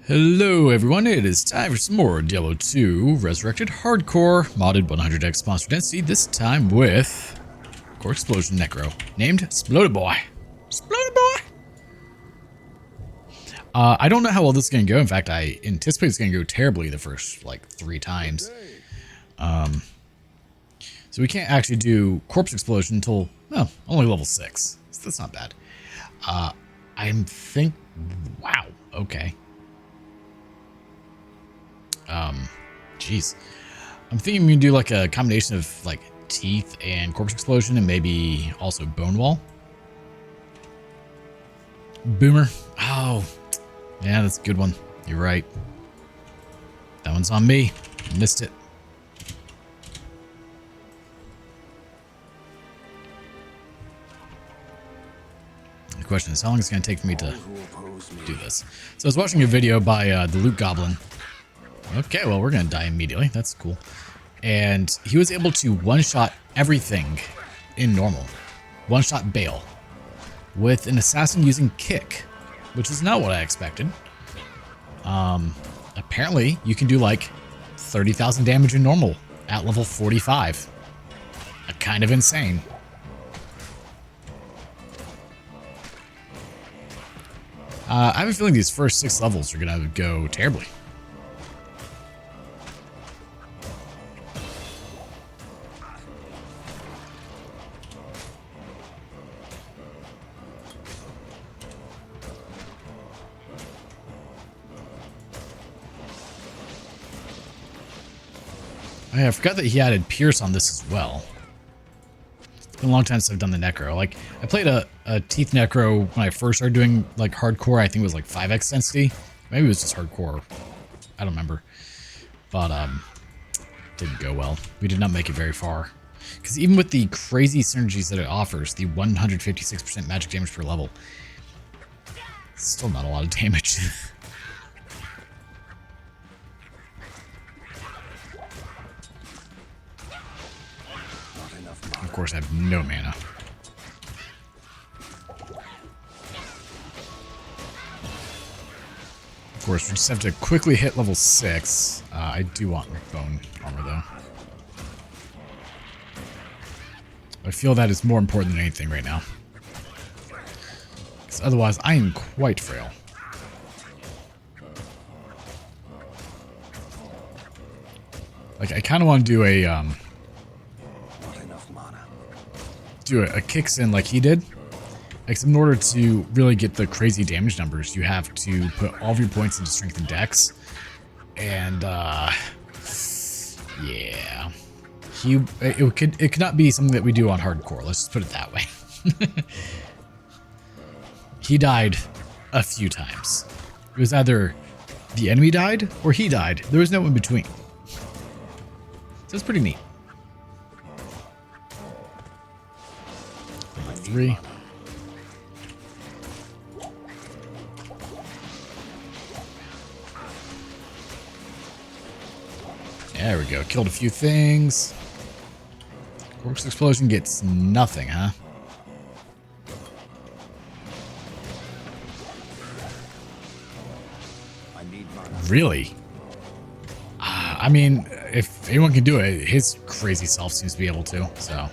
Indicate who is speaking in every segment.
Speaker 1: Hello everyone, it is time for some more Diablo 2 Resurrected Hardcore modded 100x monster density, this time with Core Explosion Necro, named Psuedo Boy. Psuedo Boy! I don't know how well this is going to go. In fact, I anticipate it's going to go terribly the first, like, 3 times. So we can't actually do Corpse Explosion until, well, only level 6. So that's not bad. Wow, okay. Jeez. I'm thinking we can do like a combination of like teeth and corpse explosion and maybe also bone wall. Boomer. Oh, yeah, that's a good one. You're right. That one's on me. Missed it. The question is, how long is it going to take for me to do this? So I was watching a video by the Loot Goblin. Okay, well, we're going to die immediately. That's cool. And he was able to one-shot everything in normal. One-shot Bale. With an assassin using kick. Which is not what I expected. Apparently, you can do like 30,000 damage in normal at level 45. Kind of insane. I have a feeling these first 6 levels are going to go terribly. I forgot that he added Pierce on this as well. It's been a long time since I've done the Necro. Like, I played a Teeth Necro when I first started doing, like, hardcore. I think it was, like, 5x density. Maybe it was just hardcore. I don't remember. But, didn't go well. We did not make it very far. Because even with the crazy synergies that it offers, the 156% magic damage per level, it's still not a lot of damage. Of course, I have no mana. Of course, we just have to quickly hit level 6. I do want bone armor, though. I feel that is more important than anything right now. Because otherwise, I am quite frail. Like, I kind of want to do a kicks in like he did. Except in order to really get the crazy damage numbers, you have to put all of your points into strength and dex. And yeah, it could not be something that we do on hardcore. Let's just put it that way. He died a few times. It was either the enemy died or he died. There was no in between. So it's pretty neat. 3. There we go. Killed a few things. Corpse explosion gets nothing, huh? Really? I mean, if anyone can do it, his crazy self seems to be able to, so.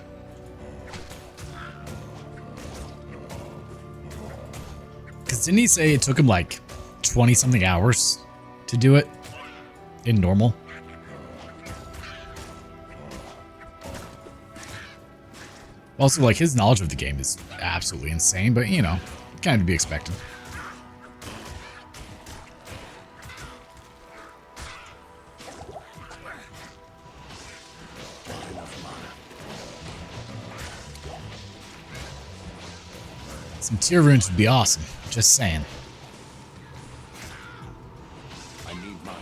Speaker 1: Because didn't he say it took him like 20-something hours to do it in normal? Also, like, his knowledge of the game is absolutely insane, but, you know, kind of to be expected. Some tier runes would be awesome. Just saying. I need mana.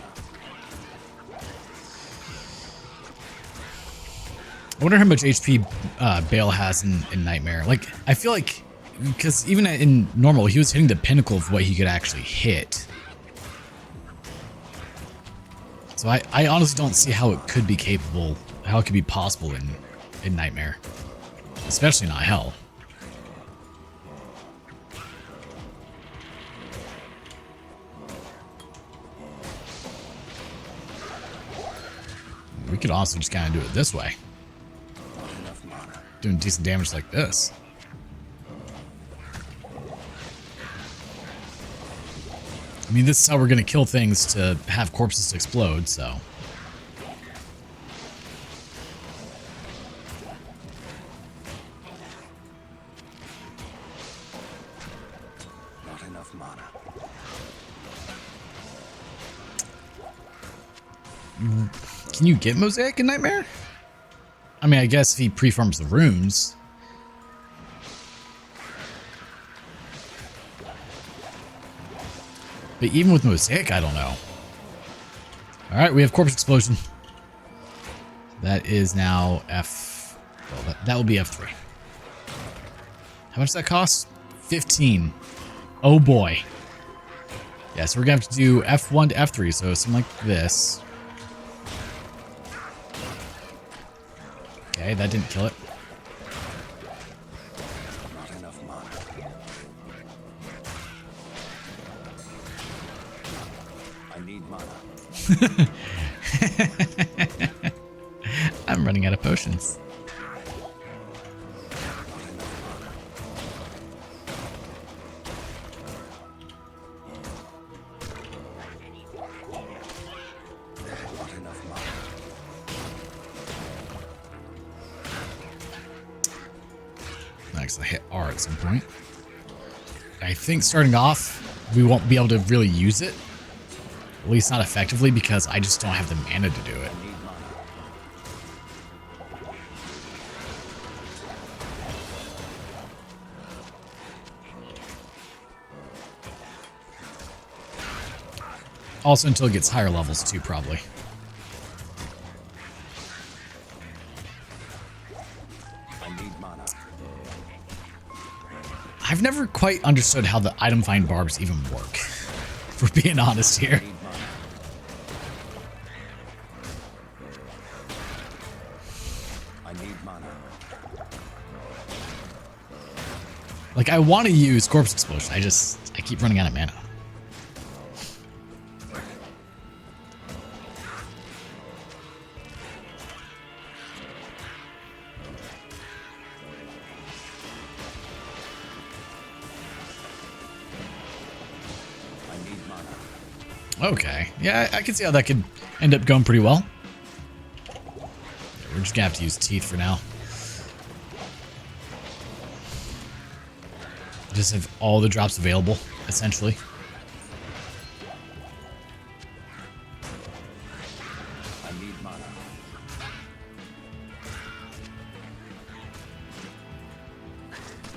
Speaker 1: I wonder how much HP Bale has in Nightmare. Like, I feel like, because even in normal, he was hitting the pinnacle of what he could actually hit. So I honestly don't see how it could be capable, how it could be possible in Nightmare. Especially not Hell. We could also just kind of do it this way. Doing decent damage like this. I mean, this is how we're going to kill things to have corpses explode, so.
Speaker 2: Not enough mana.
Speaker 1: Can you get Mosaic in Nightmare? I mean, I guess if he preforms the runes. But even with Mosaic, I don't know. Alright, we have Corpse Explosion. That is now F... Well, that will be F3. How much does that cost? 15. Oh boy. Yeah, so we're going to have to do F1 to F3, so something like this. Okay, that didn't kill it.
Speaker 2: Not enough mana. I need mana.
Speaker 1: I'm running out of potions.
Speaker 2: Not enough mana.
Speaker 1: Nice, I hit R at some point. I think starting off, we won't be able to really use it. At least not effectively, because I just don't have the mana to do it.
Speaker 2: I need mana.
Speaker 1: Also until it gets higher levels too, probably.
Speaker 2: I need mana.
Speaker 1: I've never quite understood how the item find barbs even work, if we're being honest here.
Speaker 2: I need mana. I need mana.
Speaker 1: Like, I want to use Corpse Explosion, I keep running out of mana.
Speaker 2: I need mana.
Speaker 1: Okay, yeah, I can see how that could end up going pretty well. We're just gonna have to use Teeth for now. Just have all the drops available, essentially.
Speaker 2: I need mana.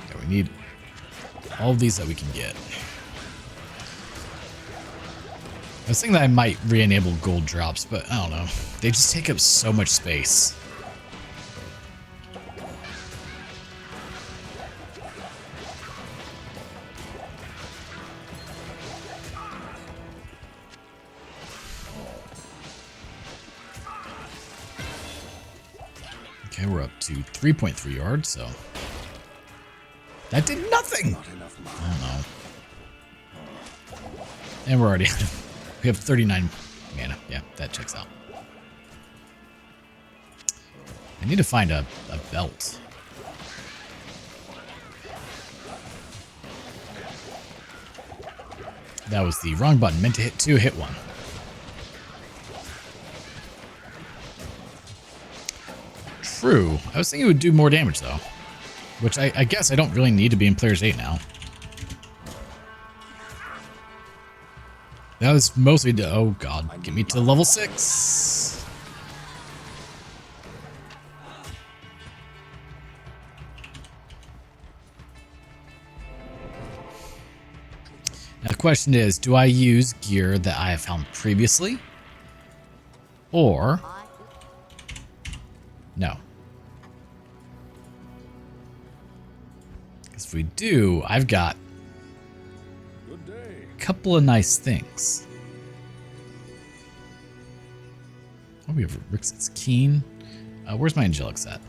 Speaker 1: Yeah, we need all of these that we can get. I was thinking that I might re-enable gold drops, but I don't know. They just take up so much space. Okay, we're up to 3.3 yards, so that did nothing.
Speaker 2: Not enough mana.
Speaker 1: I don't know. And we're already we have 39 mana. Yeah, that checks out. I need to find a belt. That was the wrong button. Meant to hit 2, hit 1. True. I was thinking it would do more damage, though. Which I guess I don't really need to be in Player's 8 now. That was mostly to... Oh, God. Get me to level 6. Now, the question is, do I use gear that I have found previously? Or... No. Because if we do, I've got
Speaker 2: Good day.
Speaker 1: a couple of nice things. Oh, we have Rix's Cain. Where's my Angelics at?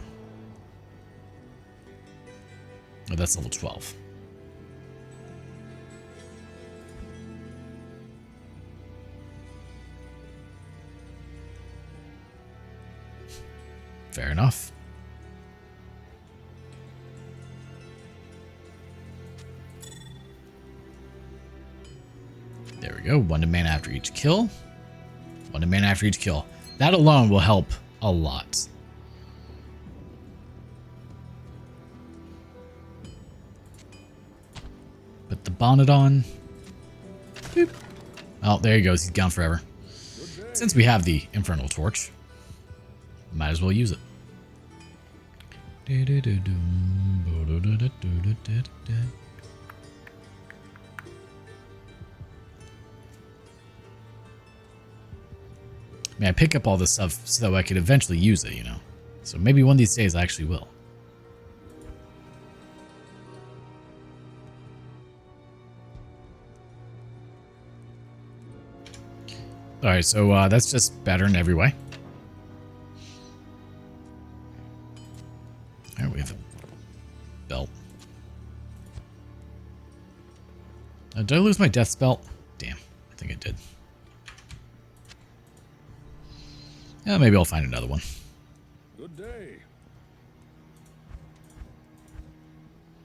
Speaker 1: Oh, that's level 12. Fair enough. There we go. 1 to mana after each kill. 1 to mana after each kill. That alone will help a lot. Put the bonnet on. Boop. Oh, there he goes. He's gone forever. Since we have the Infernal Torch, might as well use it. I mean, I pick up all this stuff so that I could eventually use it, you know. So maybe one of these days I actually will. Alright, so that's just better in every way. Alright, we have a belt. Did I lose my death belt? Damn, I think I did. Yeah, maybe I'll find another one.
Speaker 2: Good day.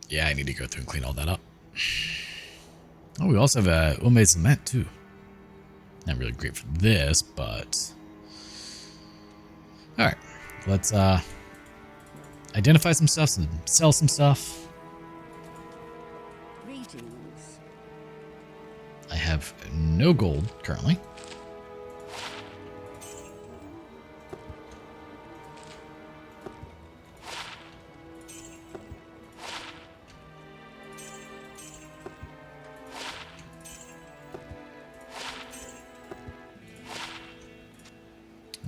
Speaker 1: Yeah, I need to go through and clean all that up. Oh, we also have a homemade cement too. Not really great for this, but all right. Let's identify some stuff and sell some stuff.
Speaker 3: Greetings.
Speaker 1: I have no gold currently.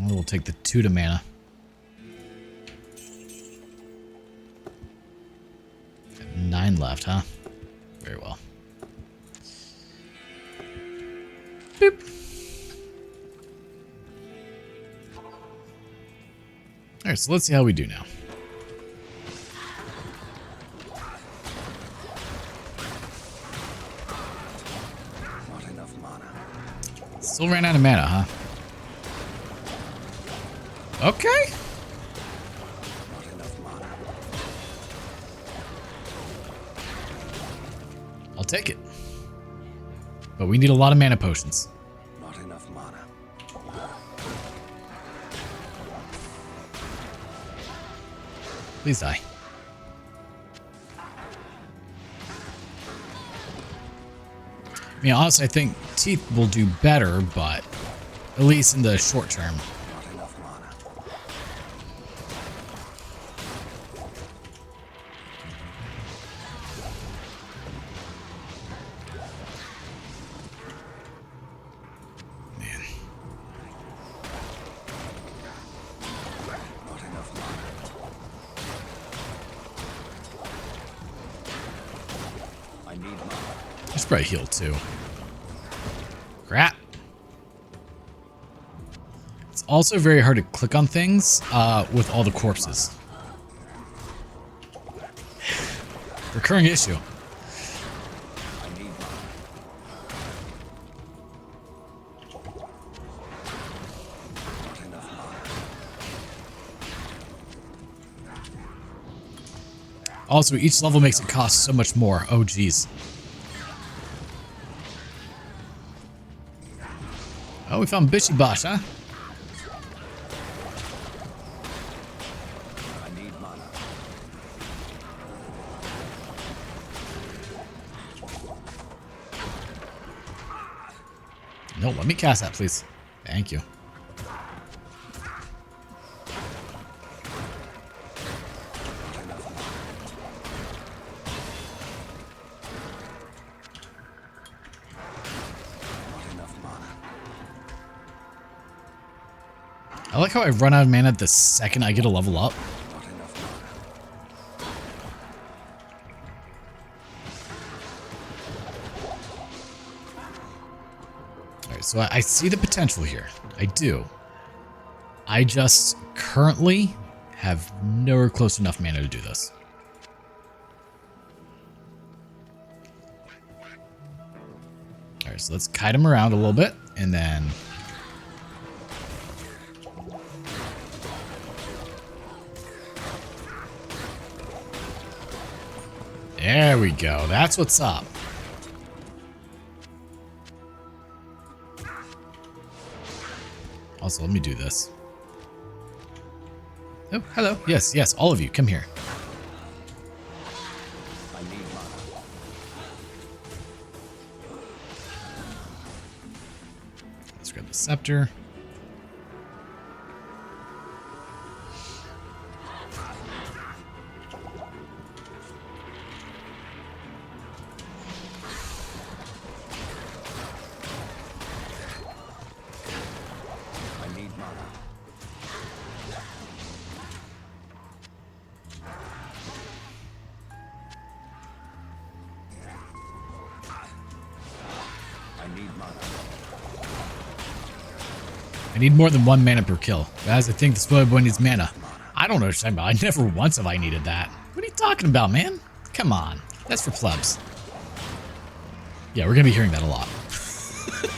Speaker 1: We'll take the 2 to mana. Got 9 left, huh? Very well. Boop. Alright, so let's see how we do now.
Speaker 2: Not enough mana.
Speaker 1: Still ran out of mana, huh? Okay.
Speaker 2: Not enough mana.
Speaker 1: I'll take it. But we need a lot of mana potions.
Speaker 2: Not enough mana.
Speaker 1: Please die. I mean, honestly, I think Teeth will do better, but at least in the short term.
Speaker 2: Not enough mana.
Speaker 1: Man.
Speaker 2: Not enough mana. I need mana.
Speaker 1: I should probably heal too. Crap. It's also very hard to click on things with all the corpses. Recurring issue.
Speaker 2: I need mana. Not enough mana.
Speaker 1: Also, each level makes it cost so much more. Oh, geez. Oh, we found Bishy Bosh, huh?
Speaker 2: I need mana.
Speaker 1: No, let me cast that, please. Thank you.
Speaker 2: Not enough mana.
Speaker 1: I like how I run out of mana the second I get a level up.
Speaker 2: Not enough mana.
Speaker 1: Alright, so I see the potential here. I do. I just currently have nowhere close enough mana to do this. Alright, so let's kite him around a little bit, and then... There we go. That's what's up. Also, let me do this. Oh, hello. Yes, yes, all of you, come here.
Speaker 2: I need mana.
Speaker 1: Let's grab the scepter.
Speaker 2: I need mana. I need mana.
Speaker 1: I need more than 1 mana per kill. Guys, I think the Psuedo boy needs mana. I don't understand, but I never once have I needed that. What are you talking about, man? Come on. That's for plebs. Yeah, we're going to be hearing that a lot.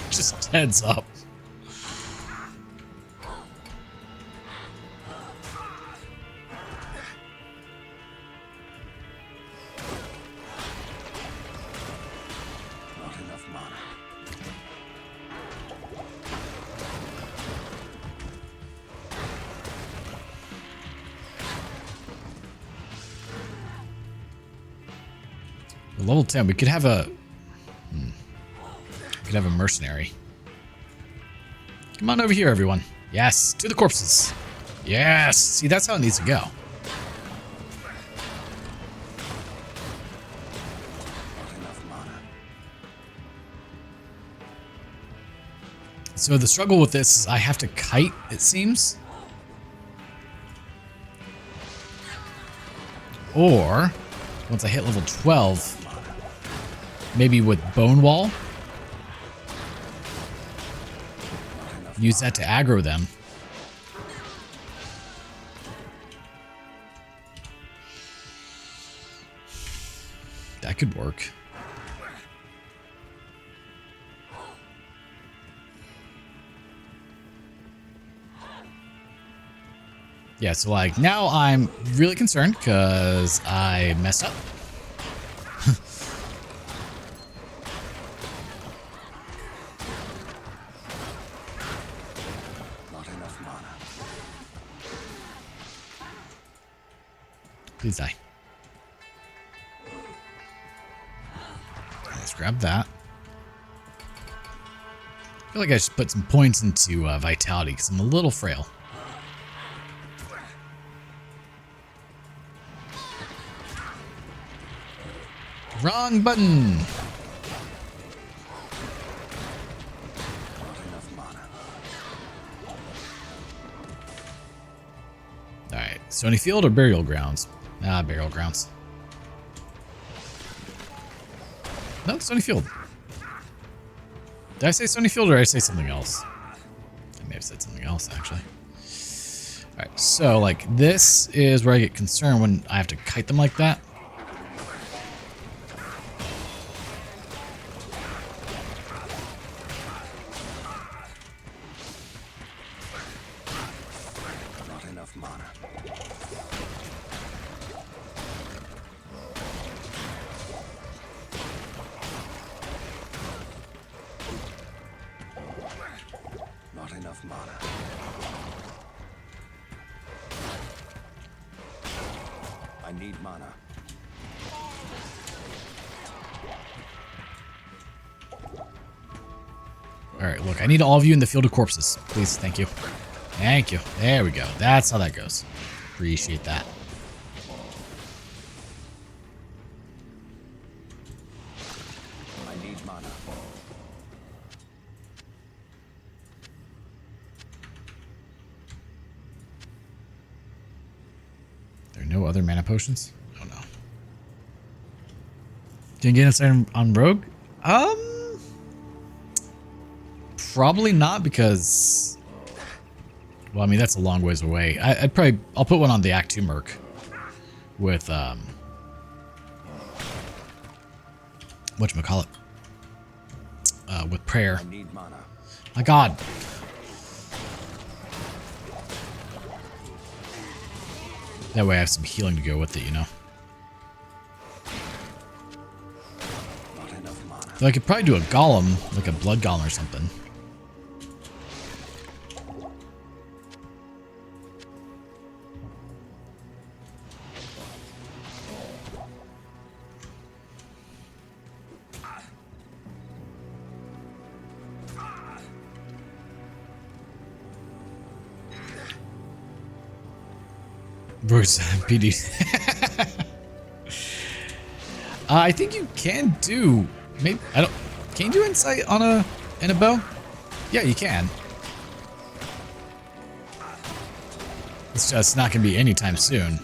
Speaker 1: Just heads up.
Speaker 2: Not enough mana.
Speaker 1: Level 10, we could have a... we could have a mercenary. Come on over here, everyone. Yes, to the corpses. Yes! See, that's how it needs to go.
Speaker 2: Not enough mana.
Speaker 1: So the struggle with this is I have to kite, it seems. Or, once I hit level 12, maybe with Bone Wall. Use that to aggro them. That could work. Yeah, so like now I'm really concerned because I messed up.
Speaker 2: Not enough mana.
Speaker 1: Please die. Let's grab that. I feel like I should put some points into vitality because I'm a little frail. Wrong button.
Speaker 2: Not enough mana.
Speaker 1: Alright, Stony Field or Burial Grounds? Ah, Burial Grounds. No, Stony Field. Did I say Stony Field or did I say something else? I may have said something else, actually. Alright, so, like, this is where I get concerned when I have to kite them like that.
Speaker 2: Not enough mana. Not enough mana. I need mana.
Speaker 1: Alright, look, I need all of you in the Field of Corpses. Please, thank you. Thank you. There we go. That's how that goes. Appreciate that.
Speaker 2: I need mana.
Speaker 1: There are no other mana potions? Oh no. Didn't get inside on Rogue? Probably not because... Well, I mean, that's a long ways away. I'll put one on the Act 2 Merc. With, whatchamacallit? With prayer.
Speaker 2: I need mana.
Speaker 1: My god. That way I have some healing to go with it, you know? Though I could probably do a golem, like a blood golem or something. Bruce, PD. I think you can do. Maybe I don't. Can you do insight on a bow? Yeah, you can. It's just not gonna be anytime soon.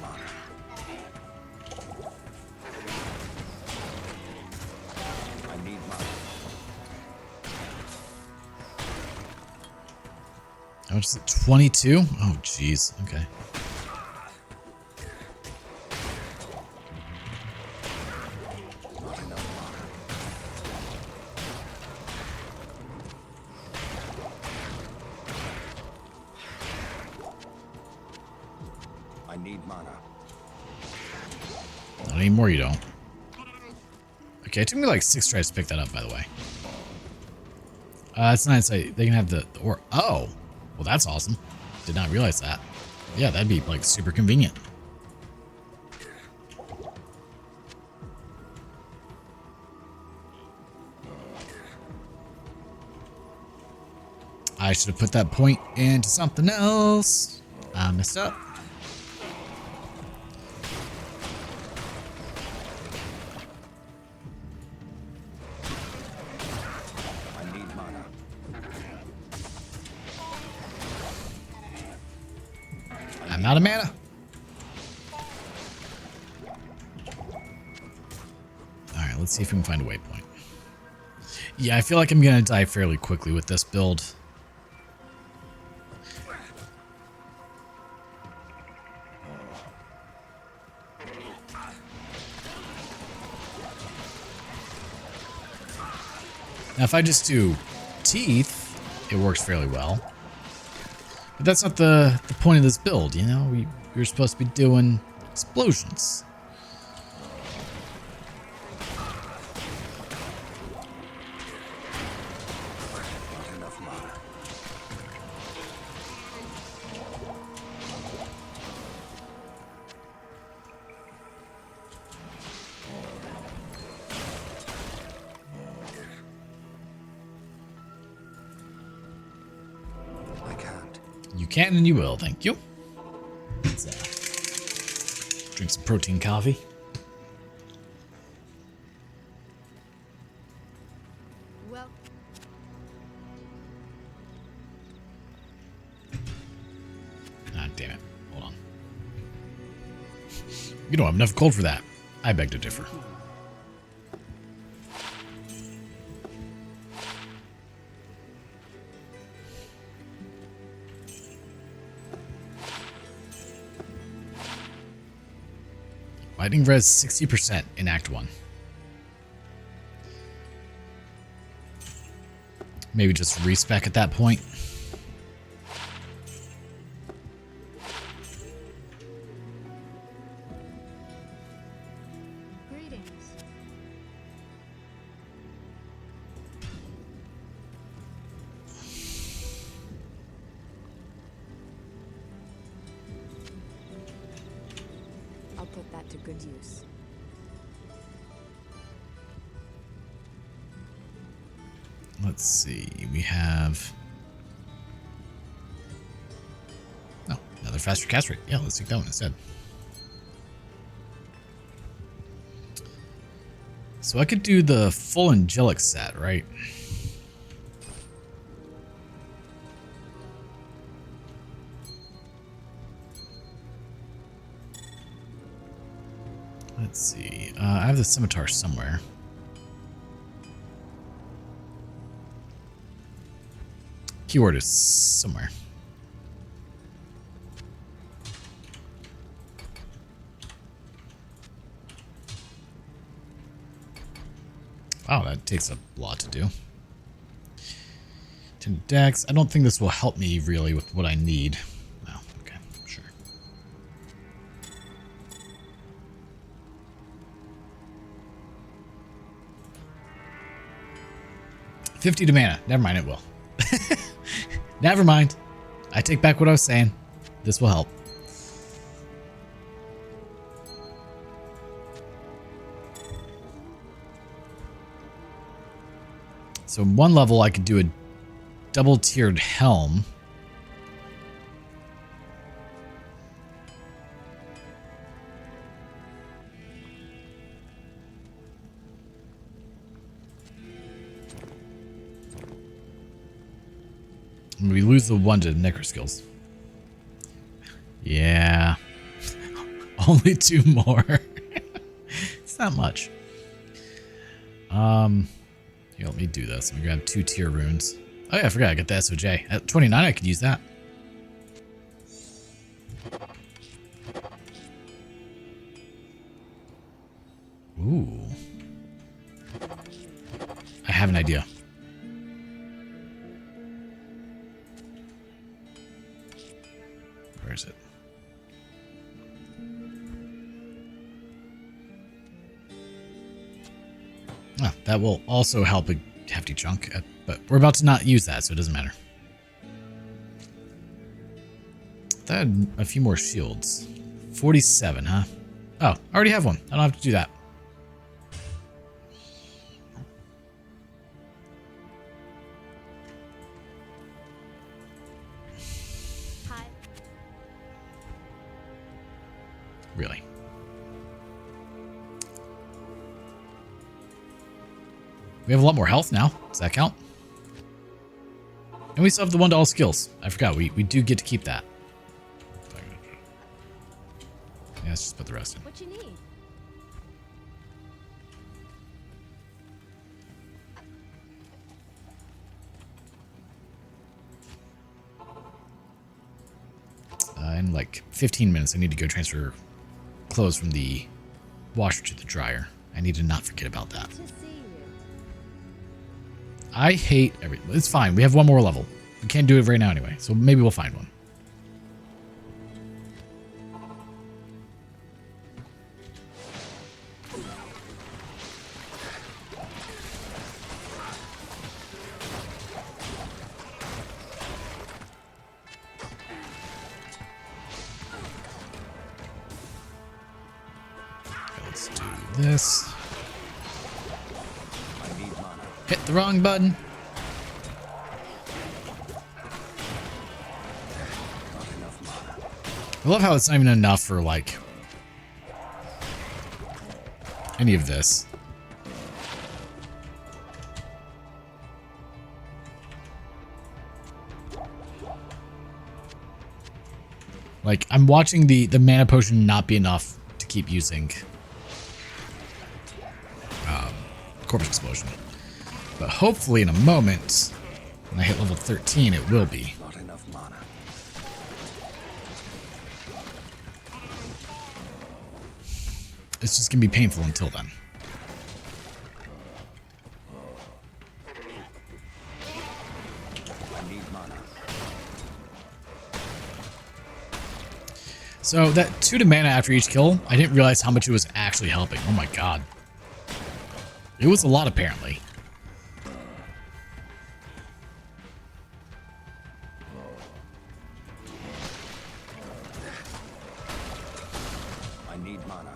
Speaker 1: How much is it? 22? Oh, jeez. Okay.
Speaker 2: I need mana.
Speaker 1: Not anymore, you don't. Okay, it took me like 6 tries to pick that up, by the way. It's nice. They can have the or. Oh, well, that's awesome. Did not realize that. Yeah, that'd be like super convenient. I should have put that point into something else. I messed up.
Speaker 2: I need mana.
Speaker 1: I'm out of mana. Alright, let's see if we can find a waypoint. Yeah, I feel like I'm gonna die fairly quickly with this build. Now, if I just do teeth, it works fairly well. But that's not the point of this build, you know? We're supposed to be doing explosions.
Speaker 2: Not enough mana. I can't.
Speaker 1: You can and you will, thank you. Let's drink some protein coffee.
Speaker 3: Well,
Speaker 1: Ah, damn it. Hold on. You don't have enough gold for that. I beg to differ. Lightning res 60% in Act 1. Maybe just respec at that point.
Speaker 3: greetings. I'll put that to good use.
Speaker 1: Let's see. We have... Oh, another faster cast rate. Yeah, let's take that one instead. So I could do the full angelic set, right? Let's see. I have the scimitar somewhere. Keyword is somewhere. Wow, that takes a lot to do. 10 decks. I don't think this will help me really with what I need. Oh, okay, sure. 50 to mana. Never mind, it will. Never mind. I take back what I was saying. This will help. So in one level, I could do a double-tiered helm. And we lose the one to necro skills. Yeah. Only 2 more. It's not much. Here, let me do this. Let me grab 2 tier runes. Oh yeah, I forgot I got the SOJ. At 29, I could use that. Ooh. I have an idea. Where is it? Ah, that will also help a hefty chunk, but we're about to not use that, so it doesn't matter. That had a few more shields. 47, huh? Oh, I already have one. I don't have to do that.
Speaker 3: Hi.
Speaker 1: Really? We have a lot more health now. Does that count? And we still have the 1 to all skills. I forgot. We do get to keep that. Yeah, let's just put the rest in.
Speaker 3: What you need?
Speaker 1: In like 15 minutes, I need to go transfer clothes from the washer to the dryer. I need to not forget about that.
Speaker 3: To see you.
Speaker 1: I hate everything. It's fine. We have 1 more level. We can't do it right now anyway, so maybe we'll find one. Okay, let's do this. Hit the wrong button. I love how it's not even enough for, like, any of this. Like, I'm watching the mana potion not be enough to keep using Corpse Explosion. But hopefully in a moment, when I hit level 13, it will be.
Speaker 2: Not enough mana.
Speaker 1: It's just going to be painful until then.
Speaker 2: I need mana.
Speaker 1: So that 2 to mana after each kill, I didn't realize how much it was actually helping. Oh my god. It was a lot apparently.
Speaker 2: I need mana.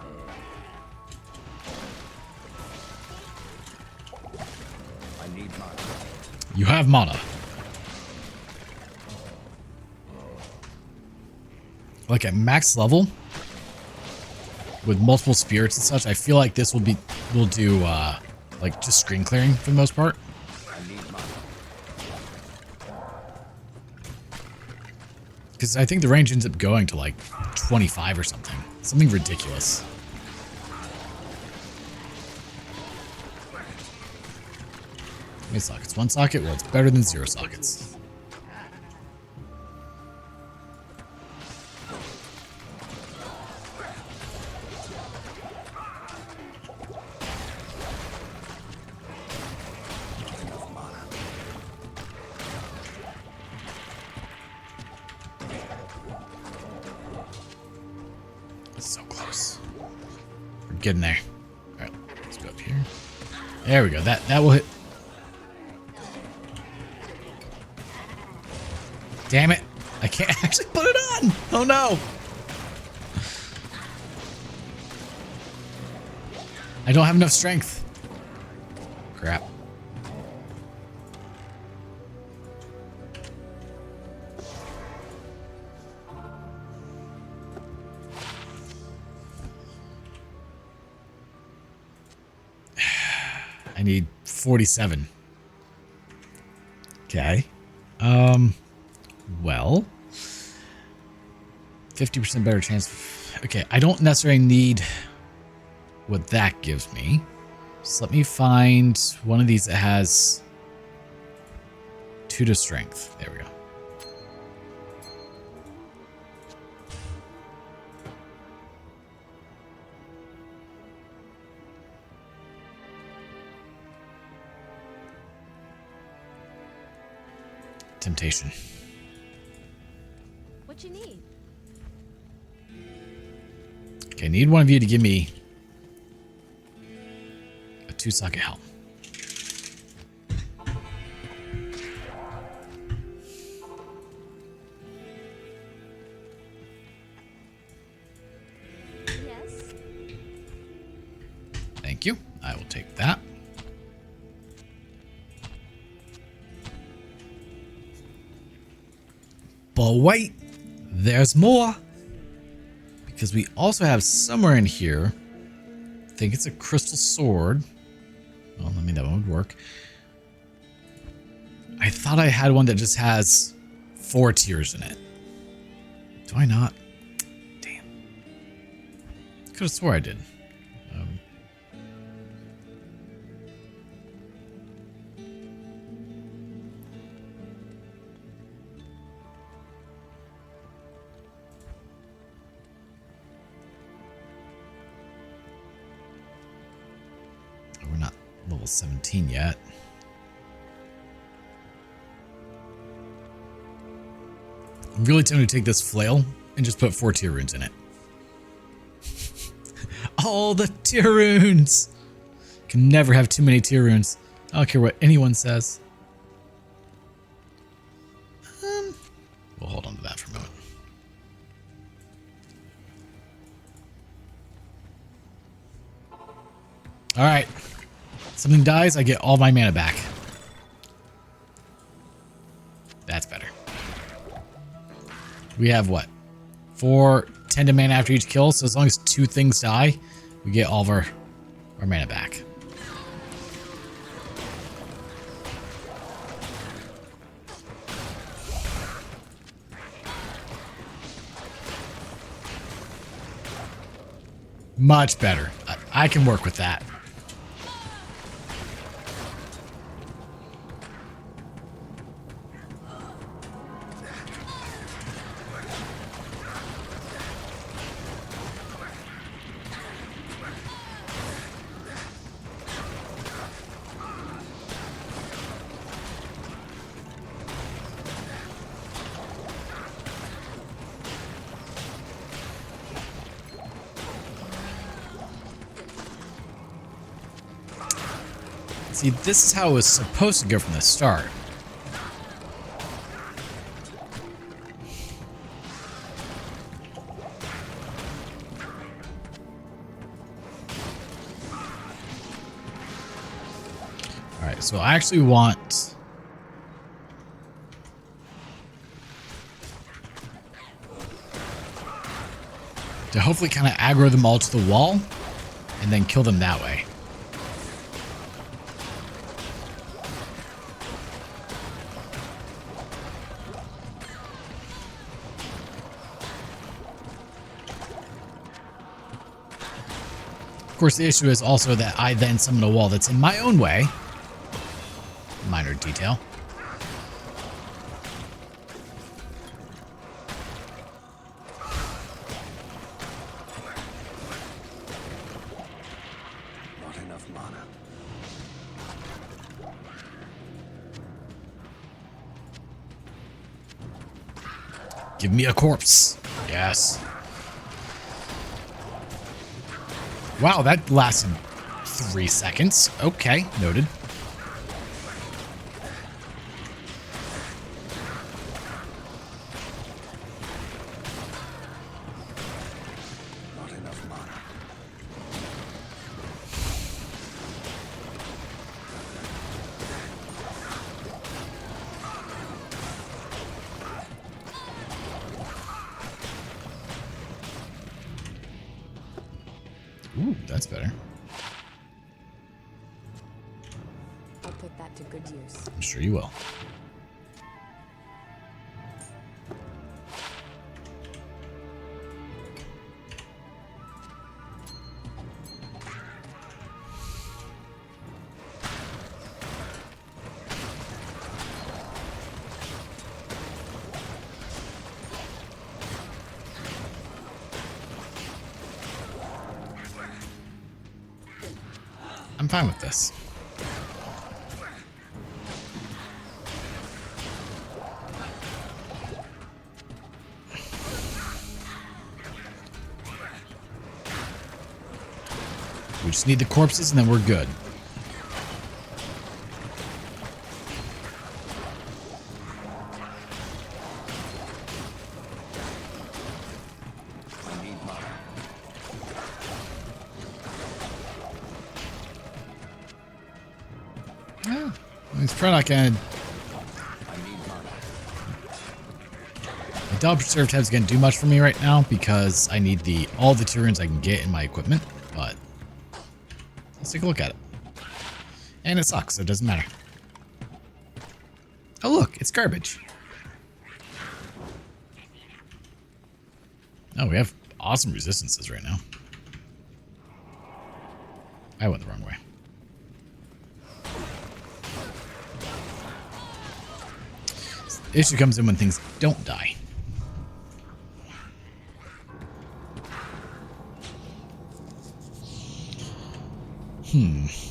Speaker 2: I need mana.
Speaker 1: You have mana. Like at max level, with multiple spirits and such, I feel like this will do like just screen clearing for the most part.
Speaker 2: I need mana.
Speaker 1: Because I think the range ends up going to like 25 or something. Something ridiculous. How many sockets? 1 socket? Well, it's better than 0 sockets. So close. We're getting there. Alright, let's go up here. There we go. That will hit. Damn it. I can't actually put it on. Oh no. I don't have enough strength. Crap. I need 47. Okay. Well, 50% better chance. Okay, I don't necessarily need what that gives me. So let me find one of these that has 2 to strength. There we go. Temptation.
Speaker 3: What you need?
Speaker 1: Okay, I need one of you to give me a 2-socket helm.
Speaker 3: Yes.
Speaker 1: Thank you. I will take that. But wait, there's more. Because we also have somewhere in here, I think it's a crystal sword. Well, I mean, that one would work. I thought I had one that just has 4 tiers in it. Do I not? Damn. Could have swore I did. We're not level 17 yet. I'm really tempted to take this flail and just put 4 tier runes in it. All the tier runes! Can never have too many tier runes. I don't care what anyone says. We'll hold on to that for a moment. Alright. Something dies, I get all my mana back. That's better. We have what? 4 10 to mana after each kill, so as long as 2 things die, we get all of our mana back. Much better. I can work with that. See, this is how it was supposed to go from the start. Alright, so I actually want... to hopefully kind of aggro them all to the wall and then kill them that way. Of course, the issue is also that I then summon a wall that's in my own way. Minor detail.
Speaker 2: Not enough mana.
Speaker 1: Give me a corpse. Yes. Wow, that lasted 3 seconds. Okay, noted. Ooh, that's better.
Speaker 3: I'll put that to good use.
Speaker 1: I'm sure you will. I'm fine with this. We just need the corpses and then we're good.
Speaker 2: I need mana.
Speaker 1: Yeah, it's probably not gonna.
Speaker 2: I need mana.
Speaker 1: The Double Preserved Head's gonna do much for me right now because I need all the tier runes I can get in my equipment, but let's take a look at it. And it sucks, so it doesn't matter. Oh look, it's garbage. Oh, we have awesome resistances right now. I went the wrong way. The issue comes in when things don't die.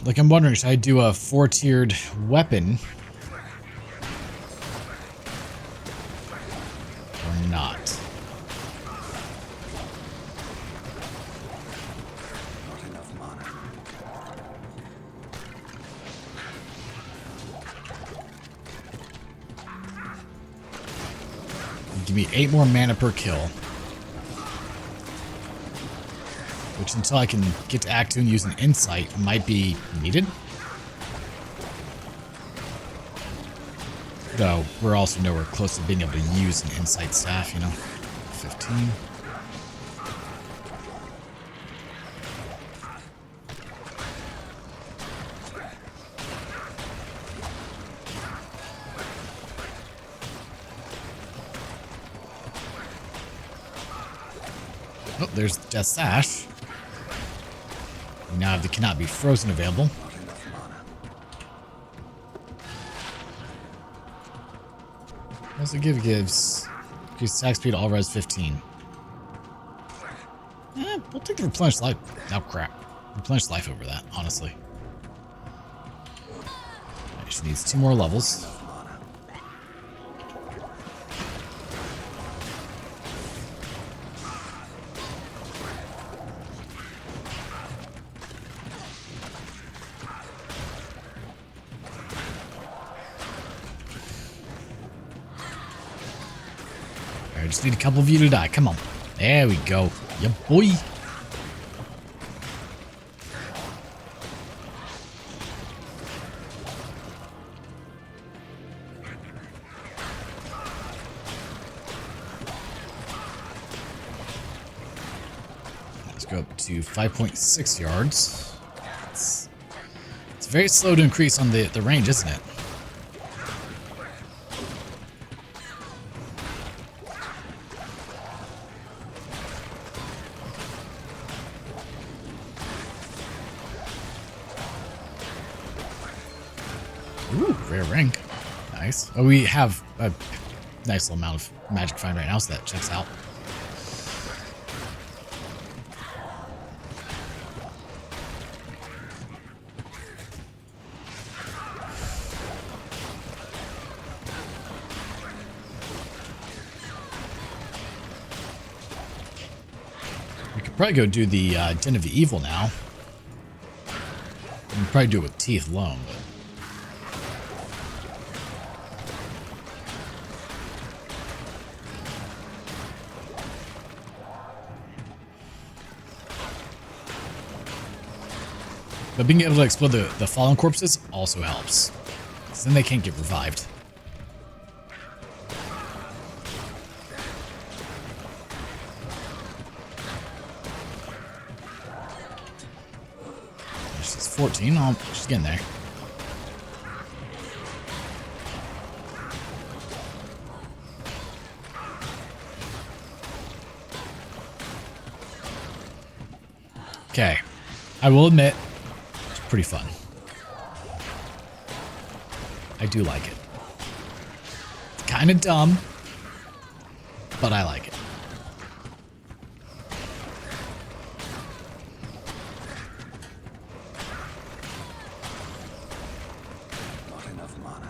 Speaker 1: Like I'm wondering, should I do a 4-tiered weapon? Or not?
Speaker 2: Not enough mana.
Speaker 1: Give me 8 more mana per kill. Which, until I can get to Act 2 and use an Insight, might be needed. Though, we're also nowhere close to being able to use an Insight staff, you know. 15. Oh, there's Death Sash. We now have the Cannot Be Frozen available.
Speaker 2: Not enough mana.
Speaker 1: Also gives attack speed all res 15. We'll take the replenished life. Oh crap. Replenished life over that, honestly. She needs 2 more levels. I just need a couple of you to die. Come on. There we go. Yeah, boy. Let's go up to 5.6 yards. It's very slow to increase on the range, isn't it? Ooh, rare ring. Nice. Oh, we have a nice little amount of magic find right now, so that checks out. We could probably go do the Den of Evil now. We can probably do it with Teeth alone, but... But being able to explode the fallen corpses also helps. Because then they can't get revived. 14. Oh, she's getting there. Okay. I will admit, it's pretty fun. I do like it. It's kind of dumb, but I like it.
Speaker 2: Not enough mana.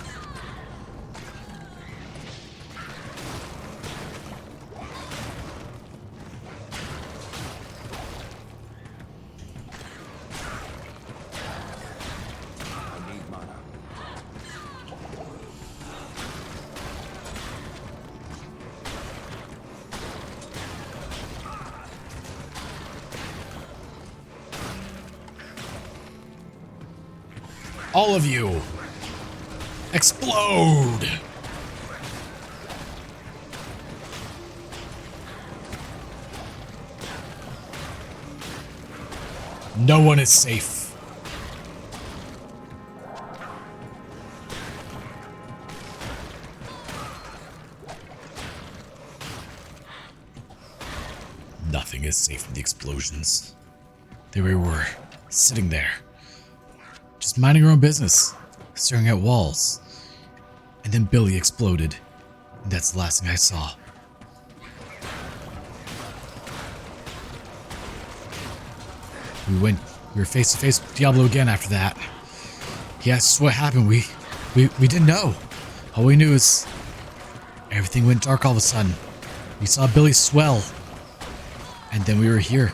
Speaker 2: I need mana.
Speaker 1: All of you, explode! No one is safe. Nothing is safe from the explosions. There we were, sitting there. Just minding our own business, staring at walls. And then Billy exploded. And that's the last thing I saw. We were face to face with Diablo again after that. He asked us what happened. We didn't know. All we knew is everything went dark all of a sudden. We saw Billy swell. And then we were here.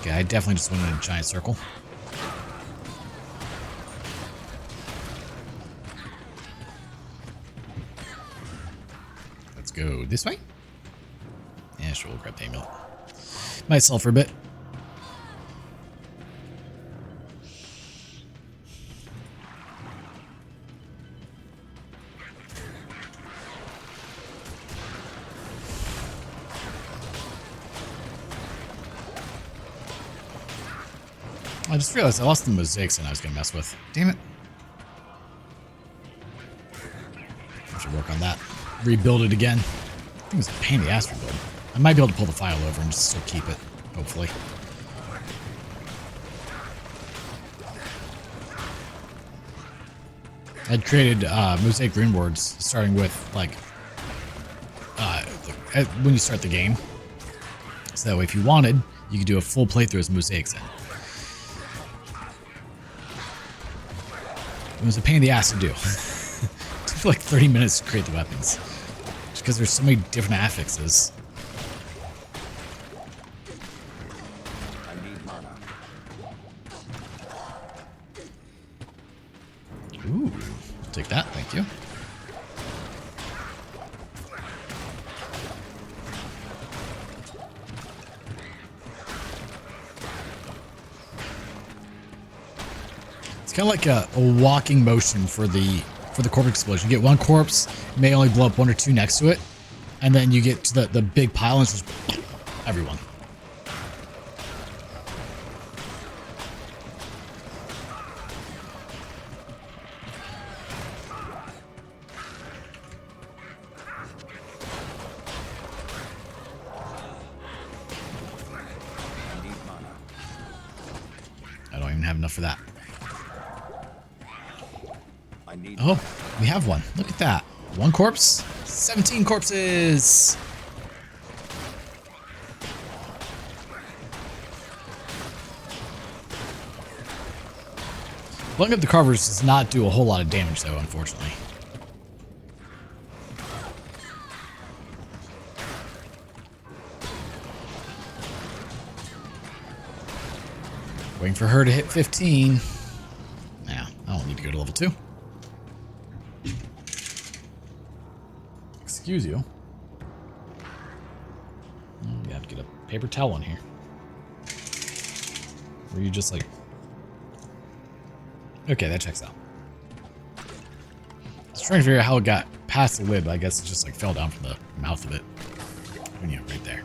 Speaker 1: Okay, I definitely just went in a giant circle. Let's go this way. Yeah, sure, we'll grab the amulet. Might sell for a bit. I just realized I lost the mosaics and I was going to mess with. Damn it. I should work on that. Rebuild it again. I think it's a pain in the ass to rebuild. I might be able to pull the file over and just still keep it, hopefully. I'd created mosaic rune boards starting with, like, when you start the game. So that way, if you wanted, you could do a full playthrough as mosaics in. It was a pain in the ass to do. It took like 30 minutes to create the weapons. Just because there's so many different affixes.
Speaker 2: I need mana.
Speaker 1: Ooh, I'll take that, thank you. It's kind of like a walking motion for the corpse explosion. You get one corpse, may only blow up one or two next to it, and then you get to the big pile and it's just everyone.
Speaker 2: I need mana.
Speaker 1: I don't even have enough for that.
Speaker 2: I need
Speaker 1: Oh, we have one. Look at that. One corpse, 17 corpses. Blowing up the carvers does not do a whole lot of damage, though, unfortunately. Waiting for her to hit 15. Now, I don't need to go to level 2. Excuse you. You have to get a paper towel in here. Or you just like... Okay, that checks out. I was trying to figure out how it got past the lid, but I guess it just like fell down from the mouth of it. And yeah, right there.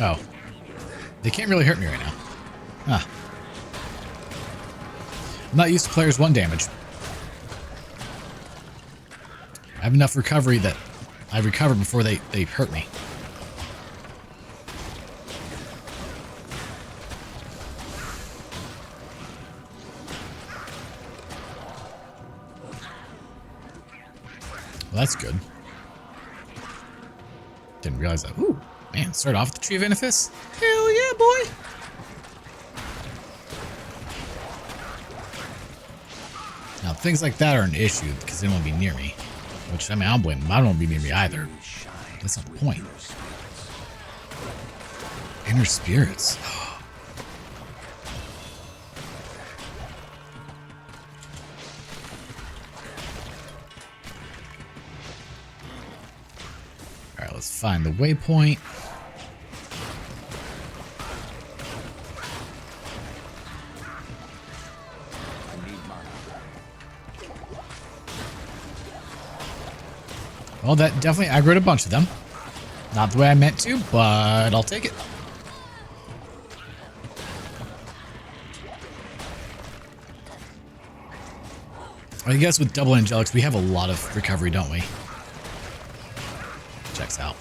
Speaker 1: Oh. They can't really hurt me right now. Huh. I'm not used to players 1 damage. I have enough recovery that I recover before they hurt me. Well, that's good. Didn't realize that. Ooh, man, start off with the Tree of Benefice. Hell yeah, boy! Now, things like that are an issue because they won't be near me. Which, I mean, I don't blame them. I don't want to be near me either. That's not the point. Inner spirits. Alright, let's find the waypoint. Well, that definitely aggroed a bunch of them. Not the way I meant to, but I'll take it. I guess with double angelics, we have a lot of recovery, don't we? Checks out.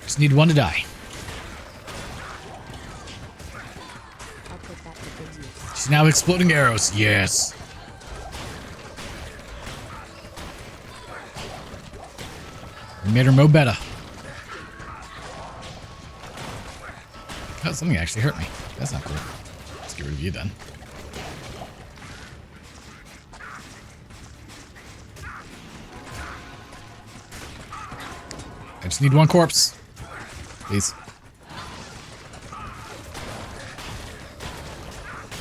Speaker 1: Just need one to die.
Speaker 3: I'll put that to good use.
Speaker 1: She's now exploding arrows. Yes. We made her mo better. Oh, something actually hurt me. That's not cool. Let's get rid of you then. I just need one corpse. Please.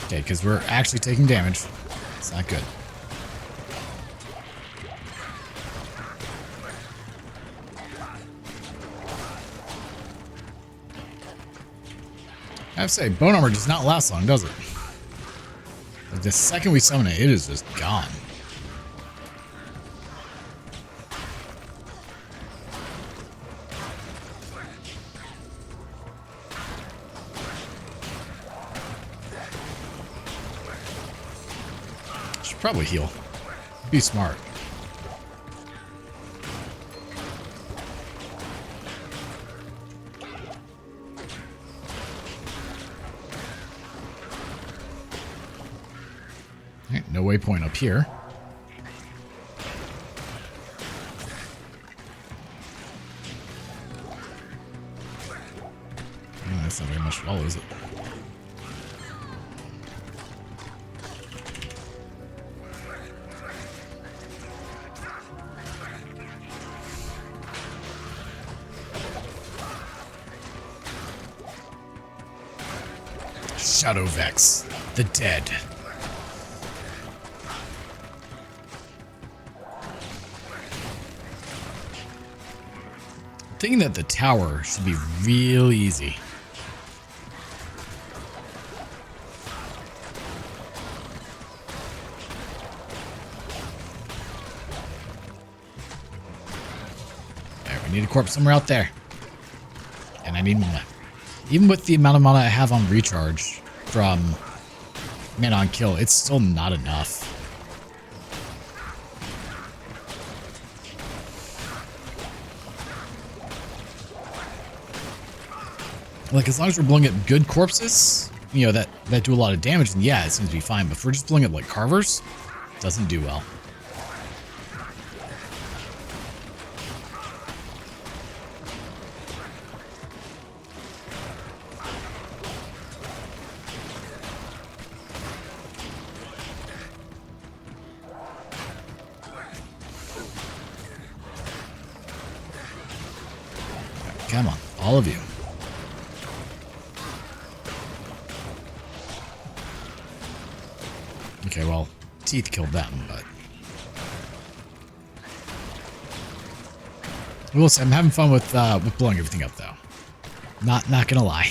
Speaker 1: Okay, because we're actually taking damage. It's not good. I have to say, bone armor does not last long, does it? Like the second we summon it, it is just gone. Should probably heal. Be smart. Alright, no waypoint up here. Oh, that's not very much at all, is it? Shadow Vex, the dead. Thinking that the tower should be real easy. There, we need a corpse somewhere out there. And I need mana. Even with the amount of mana I have on recharge from mana on kill, it's still not enough. Like, as long as we're blowing up good corpses, you know, that do a lot of damage, then yeah, it seems to be fine. But if we're just blowing up, like, carvers, it doesn't do well. Come on, all of you. Okay, well, teeth killed them, but... I will say I'm having fun with blowing everything up though. Not gonna lie.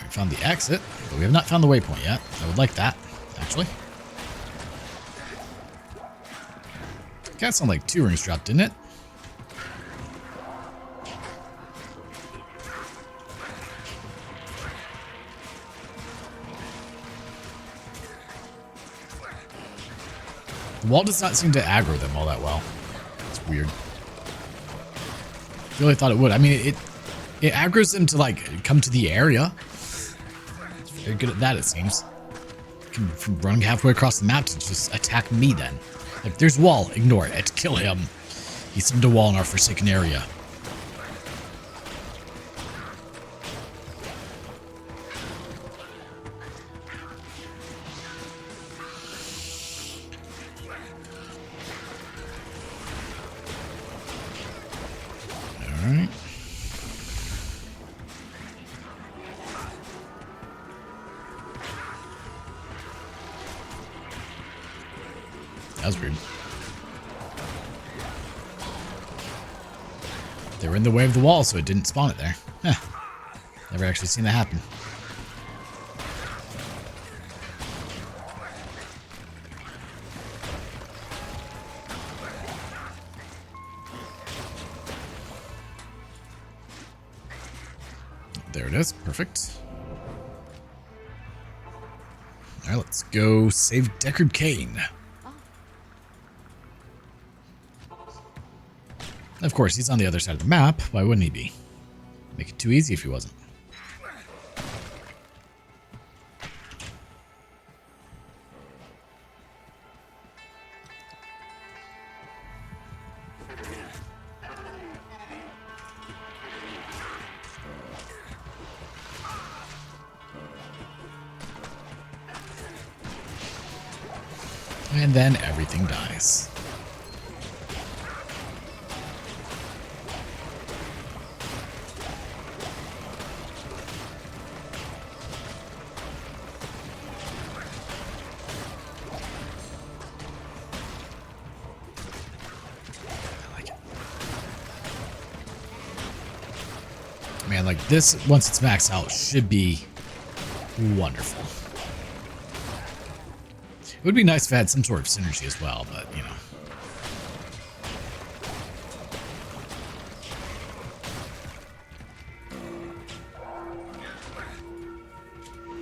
Speaker 1: We found the exit, but we have not found the waypoint yet. I would like that, actually. Got sound like 2 rings dropped, didn't it? The wall does not seem to aggro them all that well. It's weird. Really thought it would. I mean, it aggroes them to like come to the area. It's very good at that, it seems. From running halfway across the map to just attack me then. Like, there's wall, ignore it, kill him. He summoned a wall in our forsaken area. Alright. That was weird. They were in the way of the wall, so it didn't spawn it there. Huh. Never actually seen that happen. There it is. Perfect. Alright, let's go save Deckard Cain. Of course, he's on the other side of the map. Why wouldn't he be? Make it too easy if he wasn't. And then everything dies. Man, like this, once it's maxed out, should be wonderful. It would be nice if it had some sort of synergy as well, but, you know.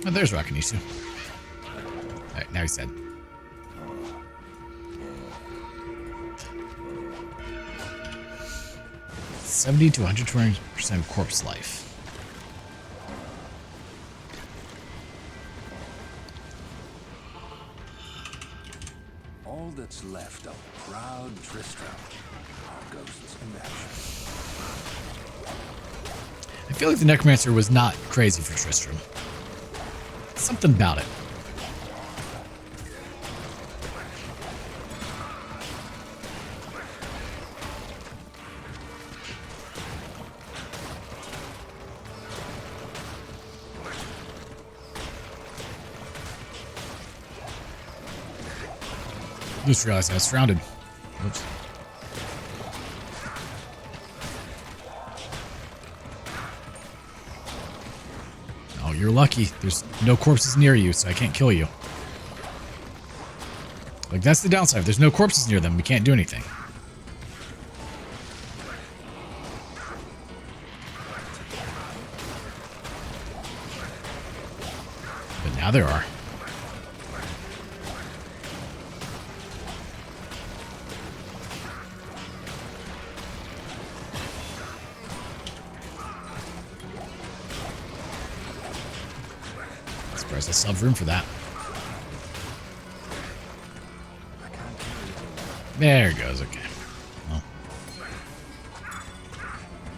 Speaker 1: Oh, there's Rakanishu. Alright, now he's dead. $70 to 120% corpse life.
Speaker 2: All that's left of proud Tristram are ghosts in action.
Speaker 1: I feel like the Necromancer was not crazy for Tristram. Something about it. Just realized I was surrounded. Oops. Oh, you're lucky. There's no corpses near you, so I can't kill you. Like, that's the downside. If there's no corpses near them, we can't do anything. But now there are. I still have room for that. There it goes. Okay. Well,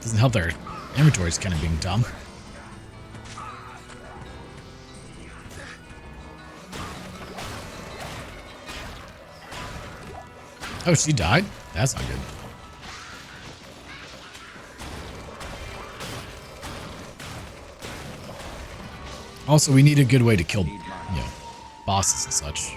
Speaker 1: doesn't help their inventory's kind of being dumb. Oh, she died? That's not good. Also, we need a good way to kill, bosses and such.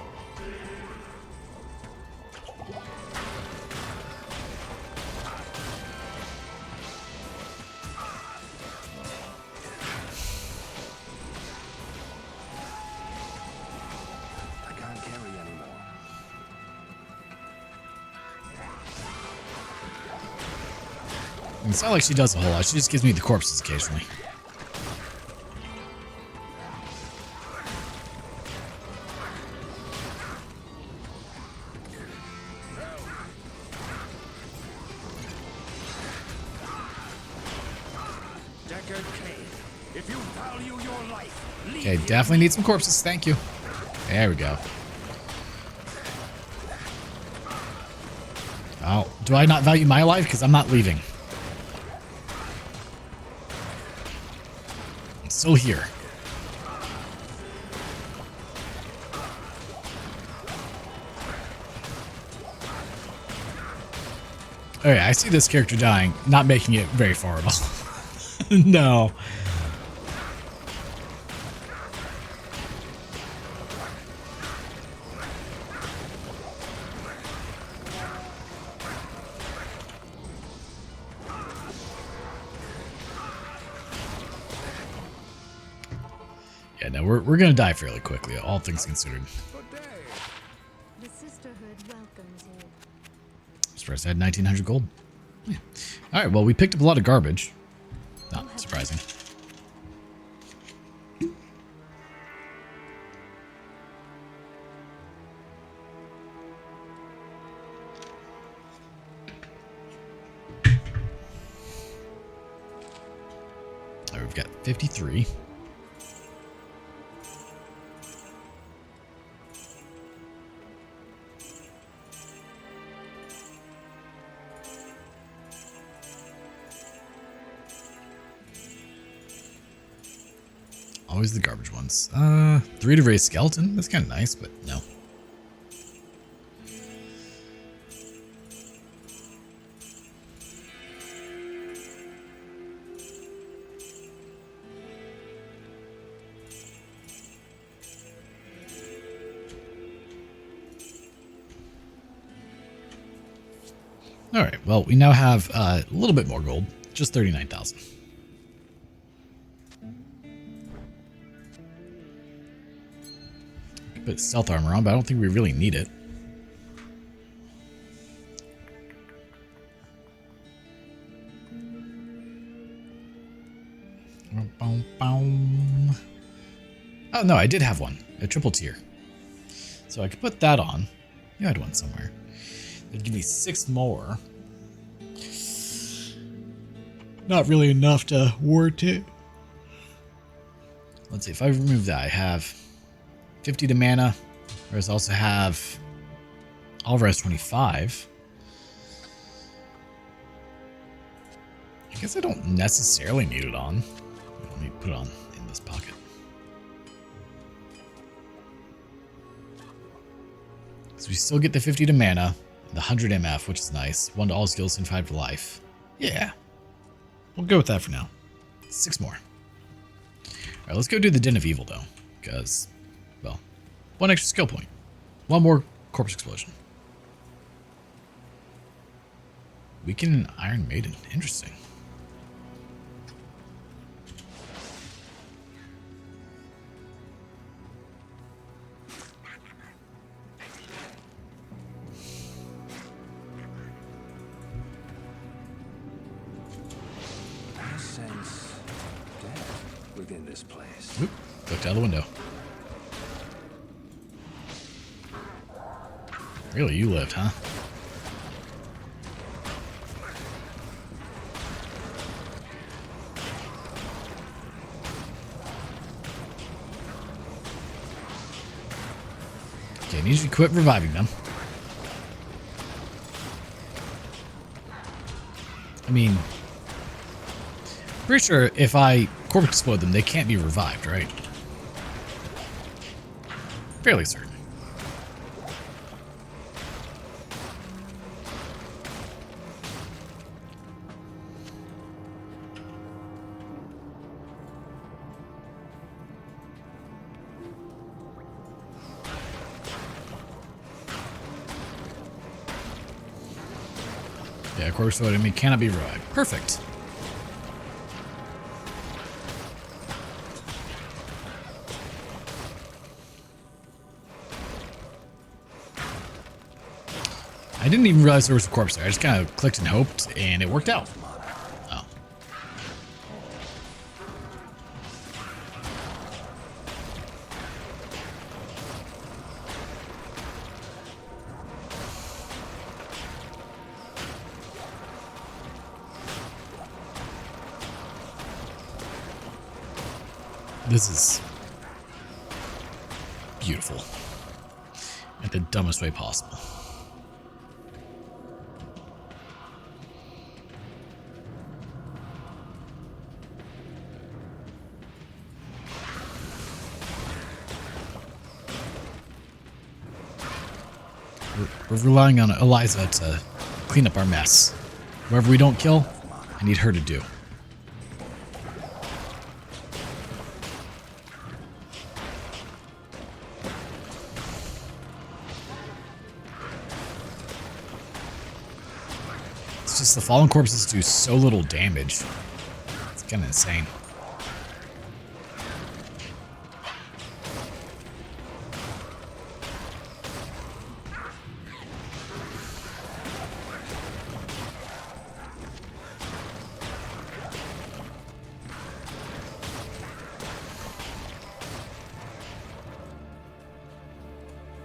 Speaker 2: I can't carry anymore.
Speaker 1: It's not like she does a whole lot. She just gives me the corpses occasionally.
Speaker 2: Deckard, Cain, if you value your life,
Speaker 1: Okay, definitely need some corpses. Thank you. There we go. Oh, do I not value my life? Because I'm not leaving. I'm still here. Okay, I see this character dying, not making it very far at all. No. Yeah, no, we're gonna die fairly quickly, all things considered.
Speaker 3: The sisterhood welcomes you.
Speaker 1: Surprised I had 1900 gold. Yeah. All right, well, we picked up a lot of garbage. Not surprising. All right, we've got 53. Always the garbage ones. 3 to raise skeleton. That's kind of nice, but no. All right. Well, we now have a little bit more gold, just 39,000. Put stealth armor on, but I don't think we really need it. Oh no, I did have one, a triple tier. So I could put that on. You had one somewhere. It'd give me 6 more. Not really enough to warrant it. Let's see, if I remove that, I have 50 to mana. Whereas I also have Oliver has 25. I guess I don't necessarily need it on. Let me put it on in this pocket. So we still get the 50 to mana, the 100 MF, which is nice. 1 to all skills and 5 to life. Yeah. We'll go with that for now. 6 more. Alright, let's go do the Den of Evil though. Because, well, 1 extra skill point. 1 more corpse explosion. Weaken Iron Maiden. Interesting.
Speaker 2: I sense death within this place.
Speaker 1: Oop, looked out the window. Really, you lived, huh? Okay, I need you to quit reviving them. I mean, pretty sure if I corpse explode them, they can't be revived, right? Fairly certain. Okay, a corpse vote enemy cannot be revived. Perfect. I didn't even realize there was a corpse there. I just kind of clicked and hoped, and it worked out. Oh. This is beautiful in the dumbest way possible. We're relying on Eliza to clean up our mess. Wherever we don't kill, I need her to do. It's just the fallen corpses do so little damage. It's kind of insane.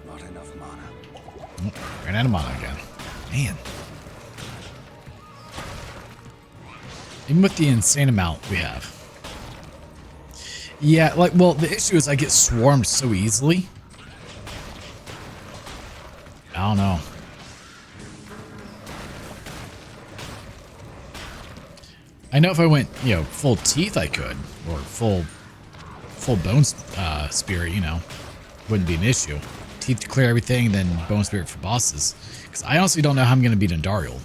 Speaker 2: Not enough mana.
Speaker 1: Oh, ran out of mana again. Man. Even with the insane amount we have. Yeah, like, well, the issue is I get swarmed so easily. I don't know. I know if I went, you know, full teeth I could, or full bone spirit, you know, wouldn't be an issue. Teeth to clear everything, then bone spirit for bosses. Because I honestly don't know how I'm going to beat Andariel.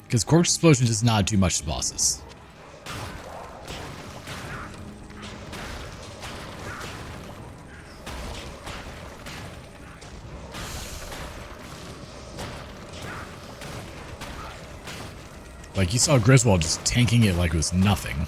Speaker 1: Because corpse explosion does not do much to bosses. Like, you saw Griswold just tanking it like it was nothing.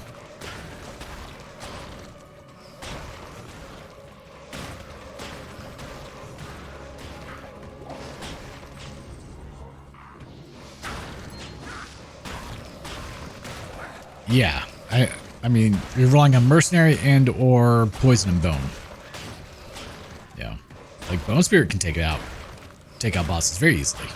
Speaker 1: Yeah, I mean, you're relying on Mercenary and or Poison and Bone. Yeah, like Bone Spirit can take out bosses very easily.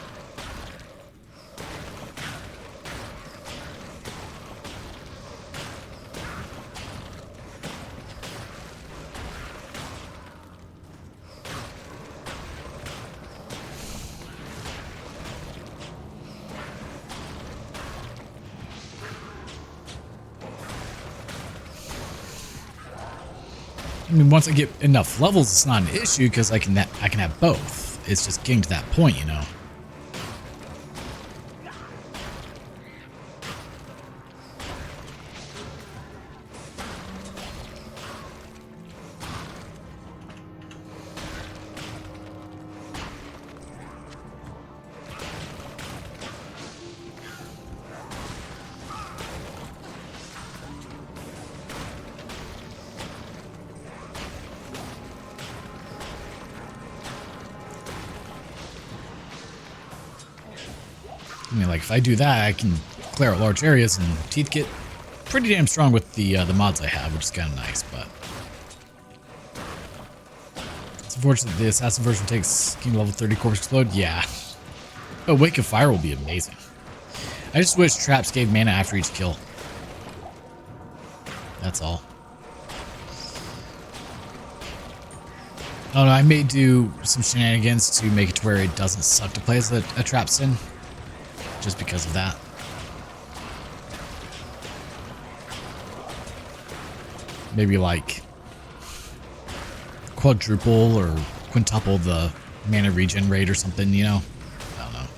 Speaker 1: I mean, once I get enough levels, it's not an issue because I can have both. It's just getting to that point, you know. I mean, like, if I do that, I can clear out large areas, and teeth get pretty damn strong with the mods I have, which is kind of nice, but it's unfortunate the assassin version takes King level 30 corpse explode. Yeah, but Wake of Fire will be amazing. I just wish traps gave mana after each kill. That's all. Oh no, I may do some shenanigans to make it to where it doesn't suck to play as a trap sin. Just because of that. Maybe like quadruple or quintuple the mana regen rate or something, you know? I don't know.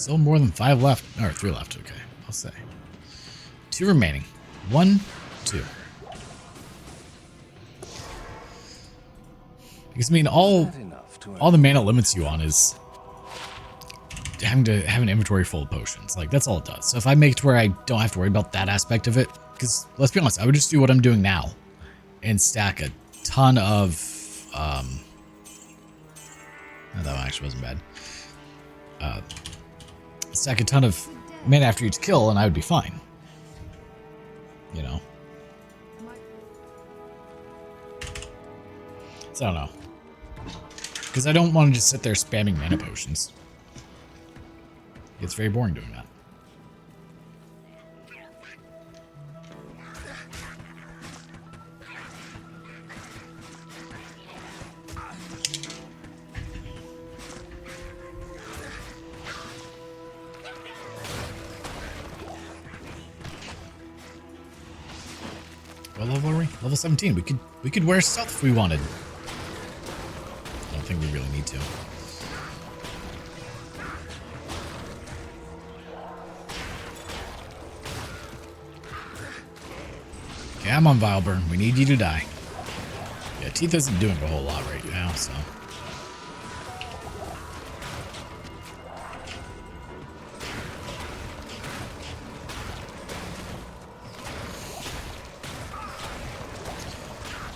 Speaker 1: Still more than 5 left. Or 3 left. Okay, I'll say. 2 remaining. 1, 2. Because I mean, all the mana limits you on is having to have an inventory full of potions. Like, that's all it does. So if I make it to where I don't have to worry about that aspect of it, because let's be honest, I would just do what I'm doing now and stack a ton of no, that one actually wasn't bad. Stack a ton of mana after each kill and I would be fine. You know. So I don't know. Because I don't want to just sit there spamming mana potions. It's very boring doing that. What level are we? Level 17. We could wear stealth if we wanted. I don't think we really need to. Okay, I'm on Vileburn. We need you to die. Yeah, Teeth isn't doing a whole lot right now, so.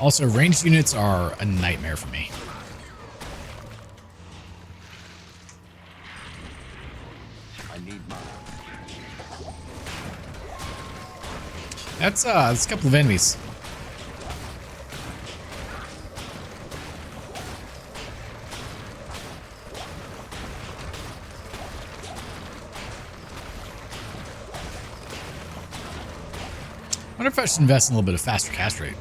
Speaker 1: Also, ranged units are a nightmare for me.
Speaker 2: I need mine.
Speaker 1: That's a couple of enemies. I wonder if I should invest in a little bit of faster cast rate.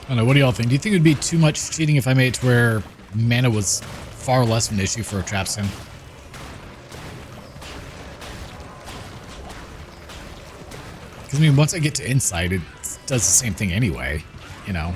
Speaker 1: I don't know, what do y'all think? Do you think it would be too much cheating if I made it to where mana was far less of an issue for a trap sim? Because, I mean, once I get to Insight, it does the same thing anyway, you know?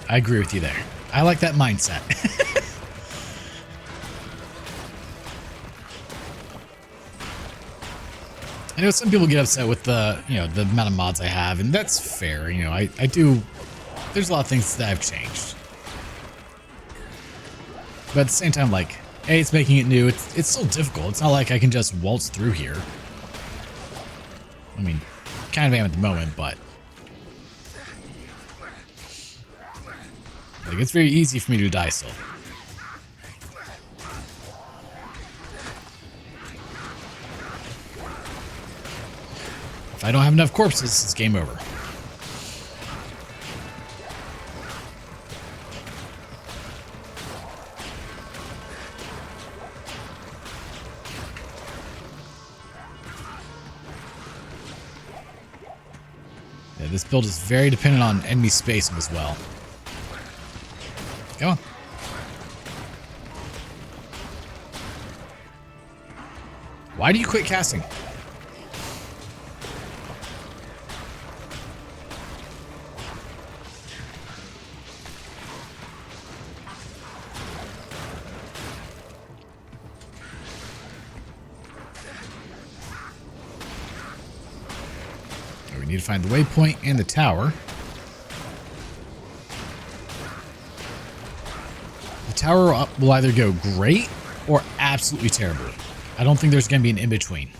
Speaker 1: I agree with you there. I like that mindset. I know some people get upset with the, you know, the amount of mods I have, and that's fair. You know, I do. There's a lot of things that I've changed, but at the same time, like, hey, it's making it new. It's still difficult. It's not like I can just waltz through here. I mean, kind of am at the moment, but. Like, it's very easy for me to die still. If I don't have enough corpses, it's game over. Yeah, this build is very dependent on enemy spacing as well. Come on. Why do you quit casting? We need to find the waypoint and the tower. The tower will either go great or absolutely terrible. I don't think there's going to be an in-between.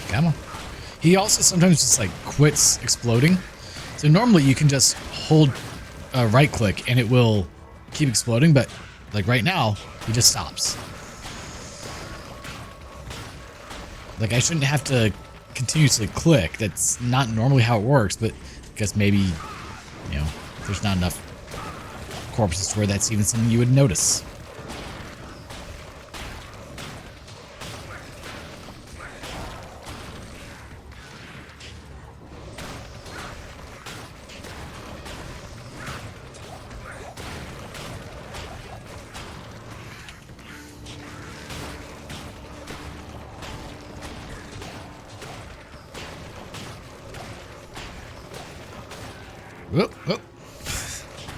Speaker 1: Come on. He also sometimes just like quits exploding. So normally you can just hold right click and it will keep exploding, but like right now, he just stops. Like I shouldn't have to continuously click. That's not normally how it works, but I guess maybe, you know, there's not enough corpses to where that's even something you would notice. Whoop, whoop.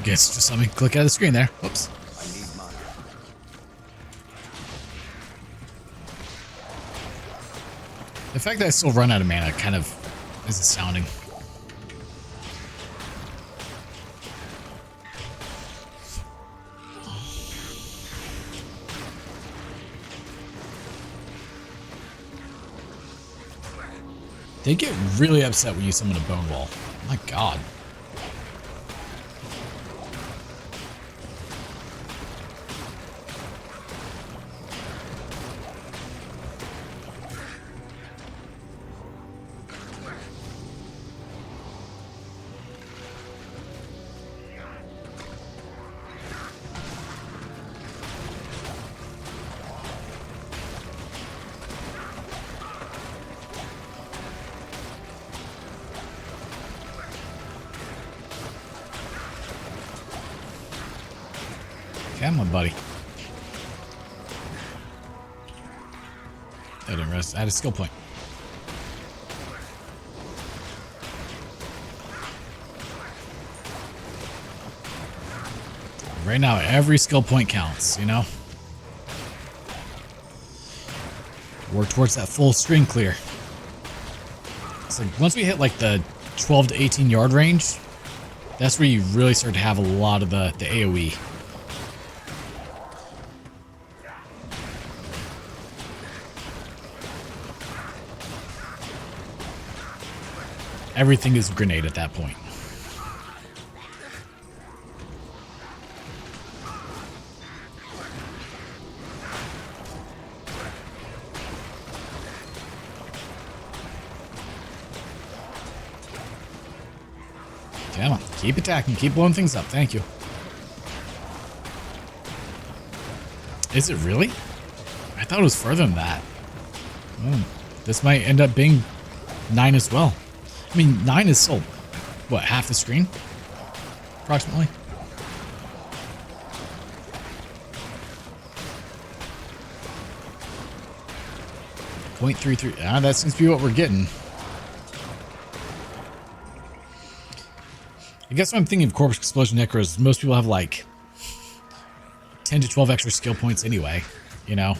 Speaker 1: Guess just let me click out of the screen there. Whoops.
Speaker 2: I need mana.
Speaker 1: The fact that I still run out of mana kind of is astounding. They get really upset when you summon a bone wall. My god. Come on, buddy. I didn't rest. I had a skill point. Right now, every skill point counts, you know? Work towards that full screen clear. So once we hit like the 12 to 18 yard range, that's where you really start to have a lot of the AoE. Everything is a grenade at that point. Come on, keep attacking, keep blowing things up. Thank you. Is it really? I thought it was further than that. This might end up being 9 as well. I mean, 9 is still, what, half the screen? Approximately. 0.33. Ah, that seems to be what we're getting. I guess what I'm thinking of Corpse Explosion Necros, most people have like 10 to 12 extra skill points anyway, you know?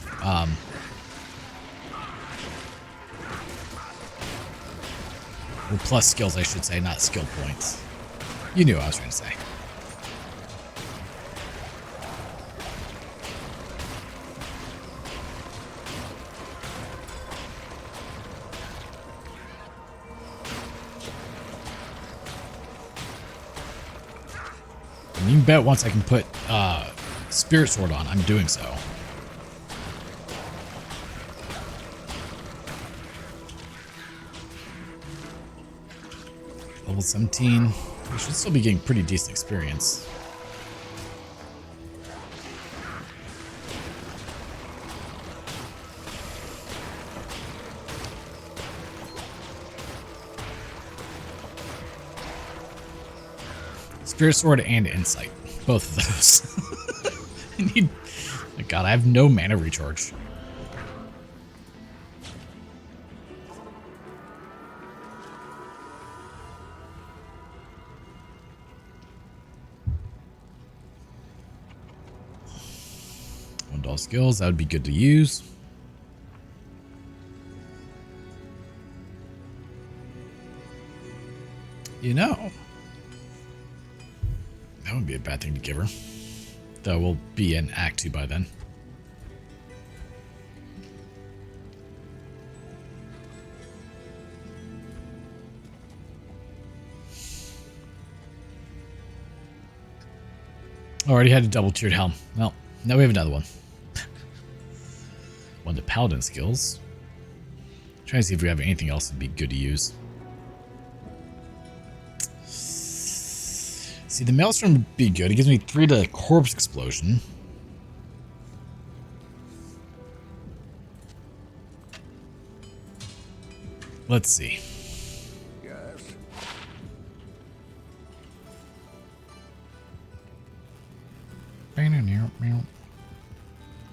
Speaker 1: Or plus skills, I should say, not skill points. You knew what I was trying to say. And you can bet once I can put Spirit Sword on, I'm doing so. Level 17. We should still be getting pretty decent experience. Spirit Sword and Insight. Both of those. I need... My god, I have no mana recharge. All skills, that would be good to use. You know, that would be a bad thing to give her. Though we'll be in Act 2 by then. Already had a double tiered helm. Well, now we have another one. One to paladin skills. Trying to see if we have anything else that'd be good to use. See, the Maelstrom would be good. It gives me 3 to corpse explosion. Let's see.
Speaker 2: Yes.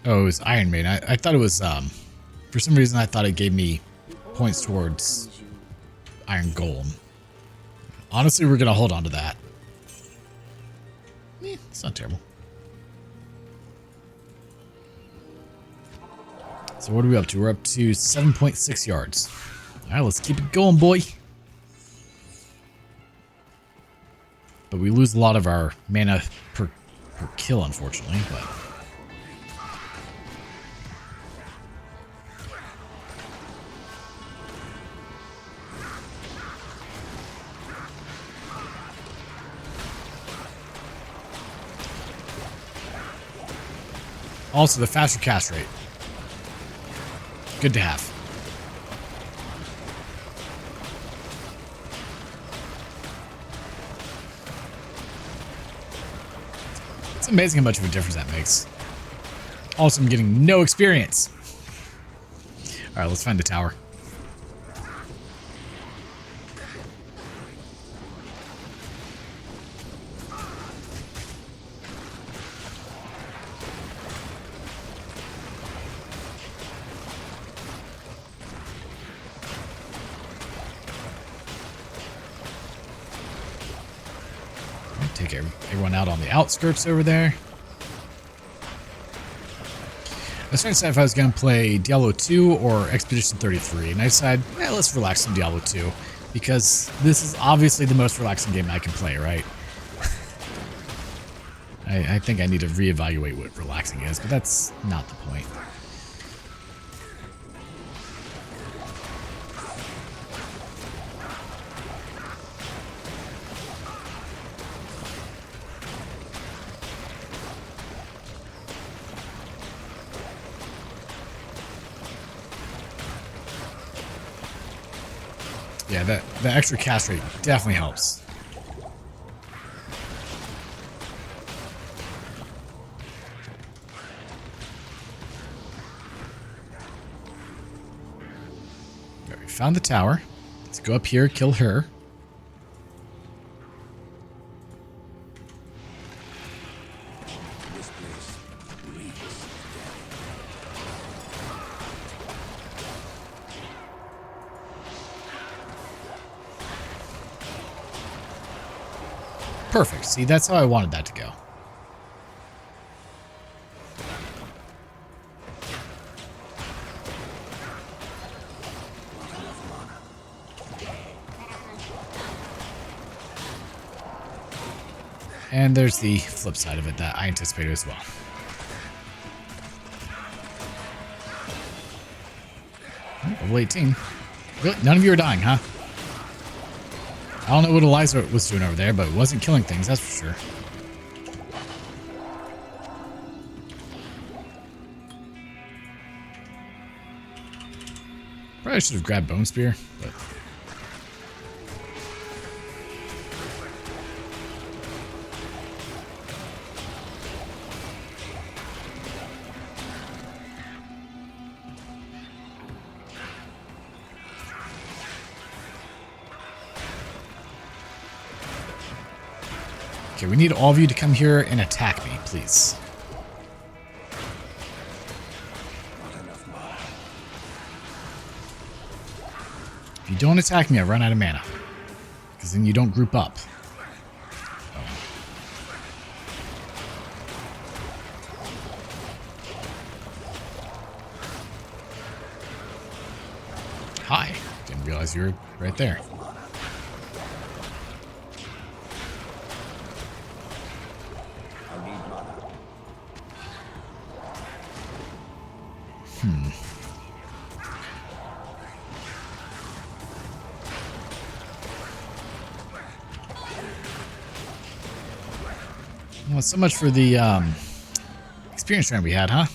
Speaker 1: Oh, it was Iron Maiden. I thought it was, for some reason I thought it gave me points towards Iron Golem. Honestly, we're going to hold on to that. It's not terrible. So what are we up to? We're up to 7.6 yards. Alright, let's keep it going, boy. But we lose a lot of our mana per kill, unfortunately. But also, the faster cast rate. Good to have. It's amazing how much of a difference that makes. Also, I'm getting no experience. Alright, let's find the tower. Take everyone out on the outskirts over there. I was trying to decide if I was going to play Diablo 2 or Expedition 33, and I decided, let's relax on Diablo 2, because this is obviously the most relaxing game I can play, right? I think I need to reevaluate what relaxing is, but that's not the point. Yeah, the extra cast rate definitely helps. Right, we found the tower. Let's go up here, kill her.
Speaker 2: This place reeks death.
Speaker 1: Perfect. See, that's how I wanted that to go. And there's the flip side of it that I anticipated as well. Level 18. Really? None of you are dying, huh? I don't know what Eliza was doing over there, but it wasn't killing things, that's for sure. Probably should have grabbed Bone Spear, but... Okay, we need all of you to come here and attack me, please. If you don't attack me, I run out of mana. Because then you don't group up. Hi. Didn't realize you were right there. Well, so much for the experience round we had, huh?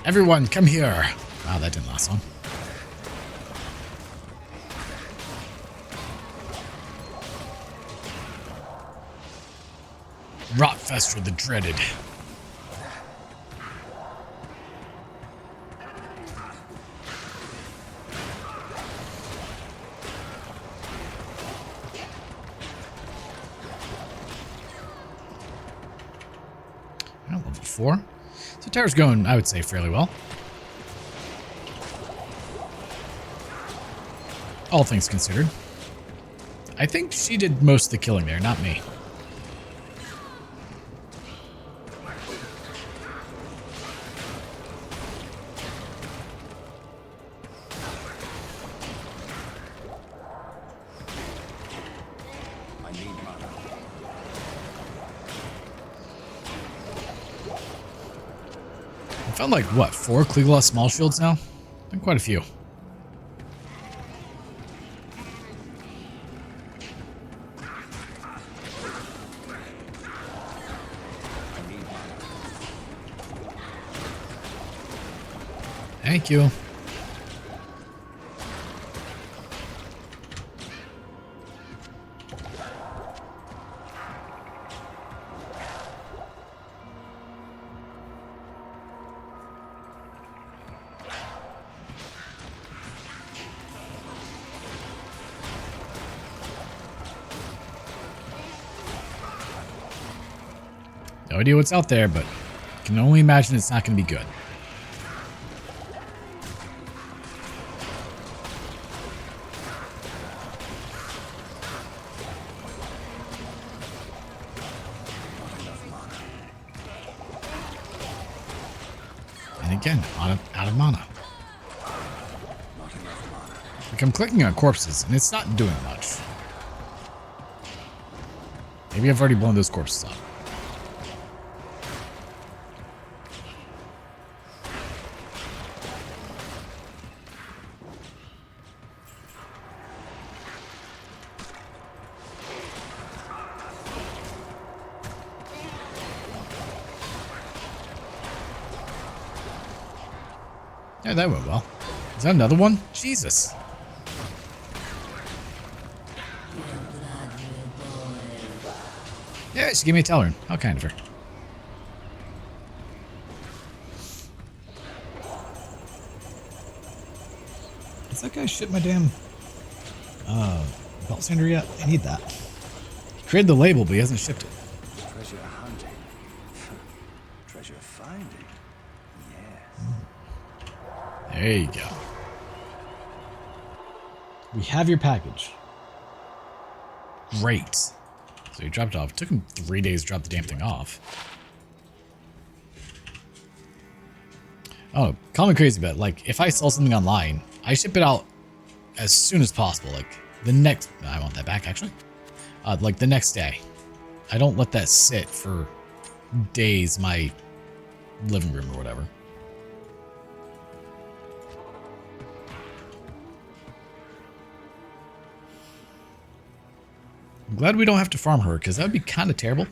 Speaker 1: Everyone, come here. Wow, that didn't last long. Rotfester the Dreaded. Level 4. So tower's going, I would say, fairly well. All things considered. I think she did most of the killing there, not me. I found like, what, 4 Kleeglaw small shields now? Been quite a few. Thank you. No idea what's out there, but can only imagine it's not going to be good. And again, out of mana. Like I'm clicking on corpses, and it's not doing much. Maybe I've already blown those corpses up. Yeah, that went well. Is that another one? Jesus. Yeah, she gave me a Talon. How kind of her. Has that guy shipped my damn belt sander yet? I need that. He created the label, but he hasn't shipped it.
Speaker 2: Treasure hunting. Treasure finding. Yes.
Speaker 1: There you go. We have your package. Great. So he dropped it off. It took him 3 days to drop the damn thing off. Oh, call me crazy, but like if I sell something online, I ship it out as soon as possible. Like the next, I want that back actually. Like the next day. I don't let that sit for days in my living room or whatever. I'm glad we don't have to farm her, because that would be kind of terrible.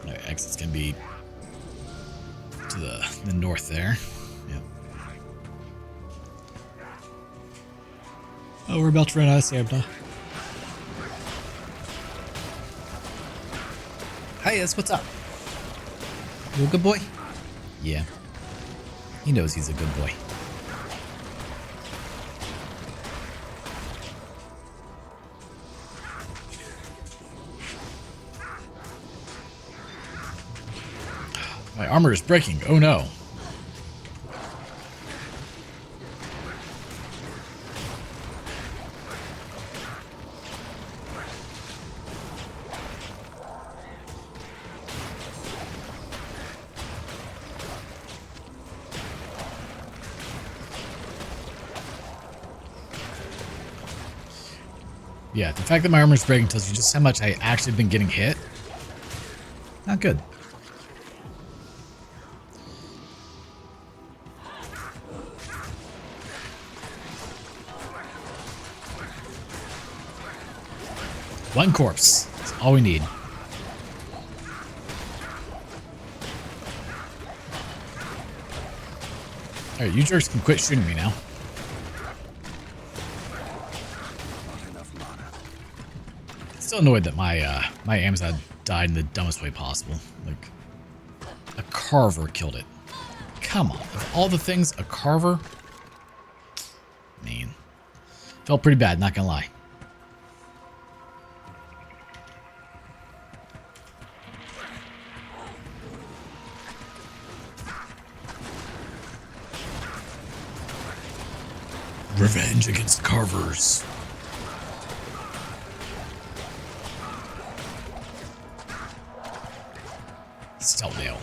Speaker 1: Alright, exit's going to be to the north there. Yep. Oh, we're about to run out of stamina. Hi, yes, what's up? You a good boy? Yeah. He knows he's a good boy. My armor is breaking. Oh no. Yeah, the fact that my armor's breaking tells you just how much I actually been getting hit. Not good. One corpse. That's all we need. Alright, you jerks can quit shooting me now. Still annoyed that my Amazon died in the dumbest way possible. Like, a carver killed it. Come on. Of all the things, a carver? Man. Felt pretty bad, not gonna lie. Revenge against carvers. Steltdale.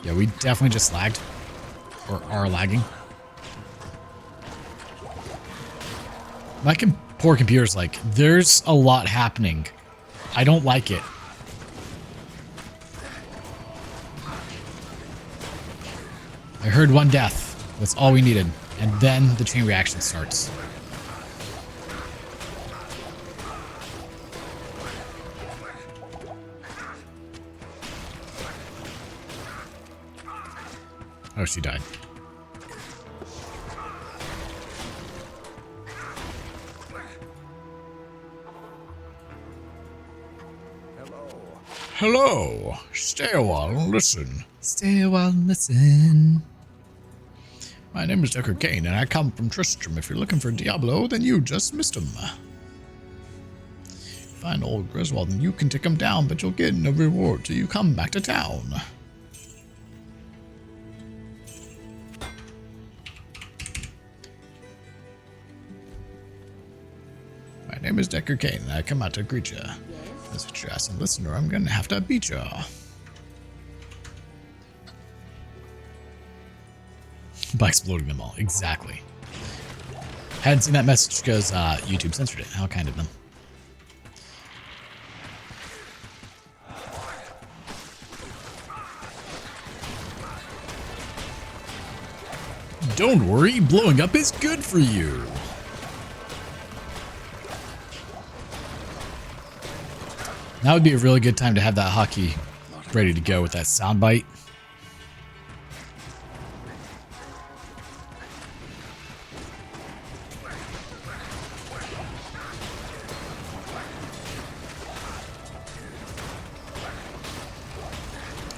Speaker 1: Yeah, we definitely just lagged. Or are lagging. My poor computer's like, there's a lot happening. I don't like it. I heard one death. That's all we needed. And then the chain reaction starts. Oh, she died. Hello. Stay a while and listen. Stay a while and listen. My name is Deckard Cain, and I come from Tristram. If you're looking for Diablo, then you just missed him. Find old Griswold, and you can take him down, but you'll get no reward till you come back to town. My name is Deckard Cain, and I come out to greet ya. As a Jason listener, I'm gonna have to beat ya. By exploding them all. Exactly. Hadn't seen that message because YouTube censored it. How kind of them. Don't worry, blowing up is good for you. Now would be a really good time to have that hockey ready to go with that soundbite.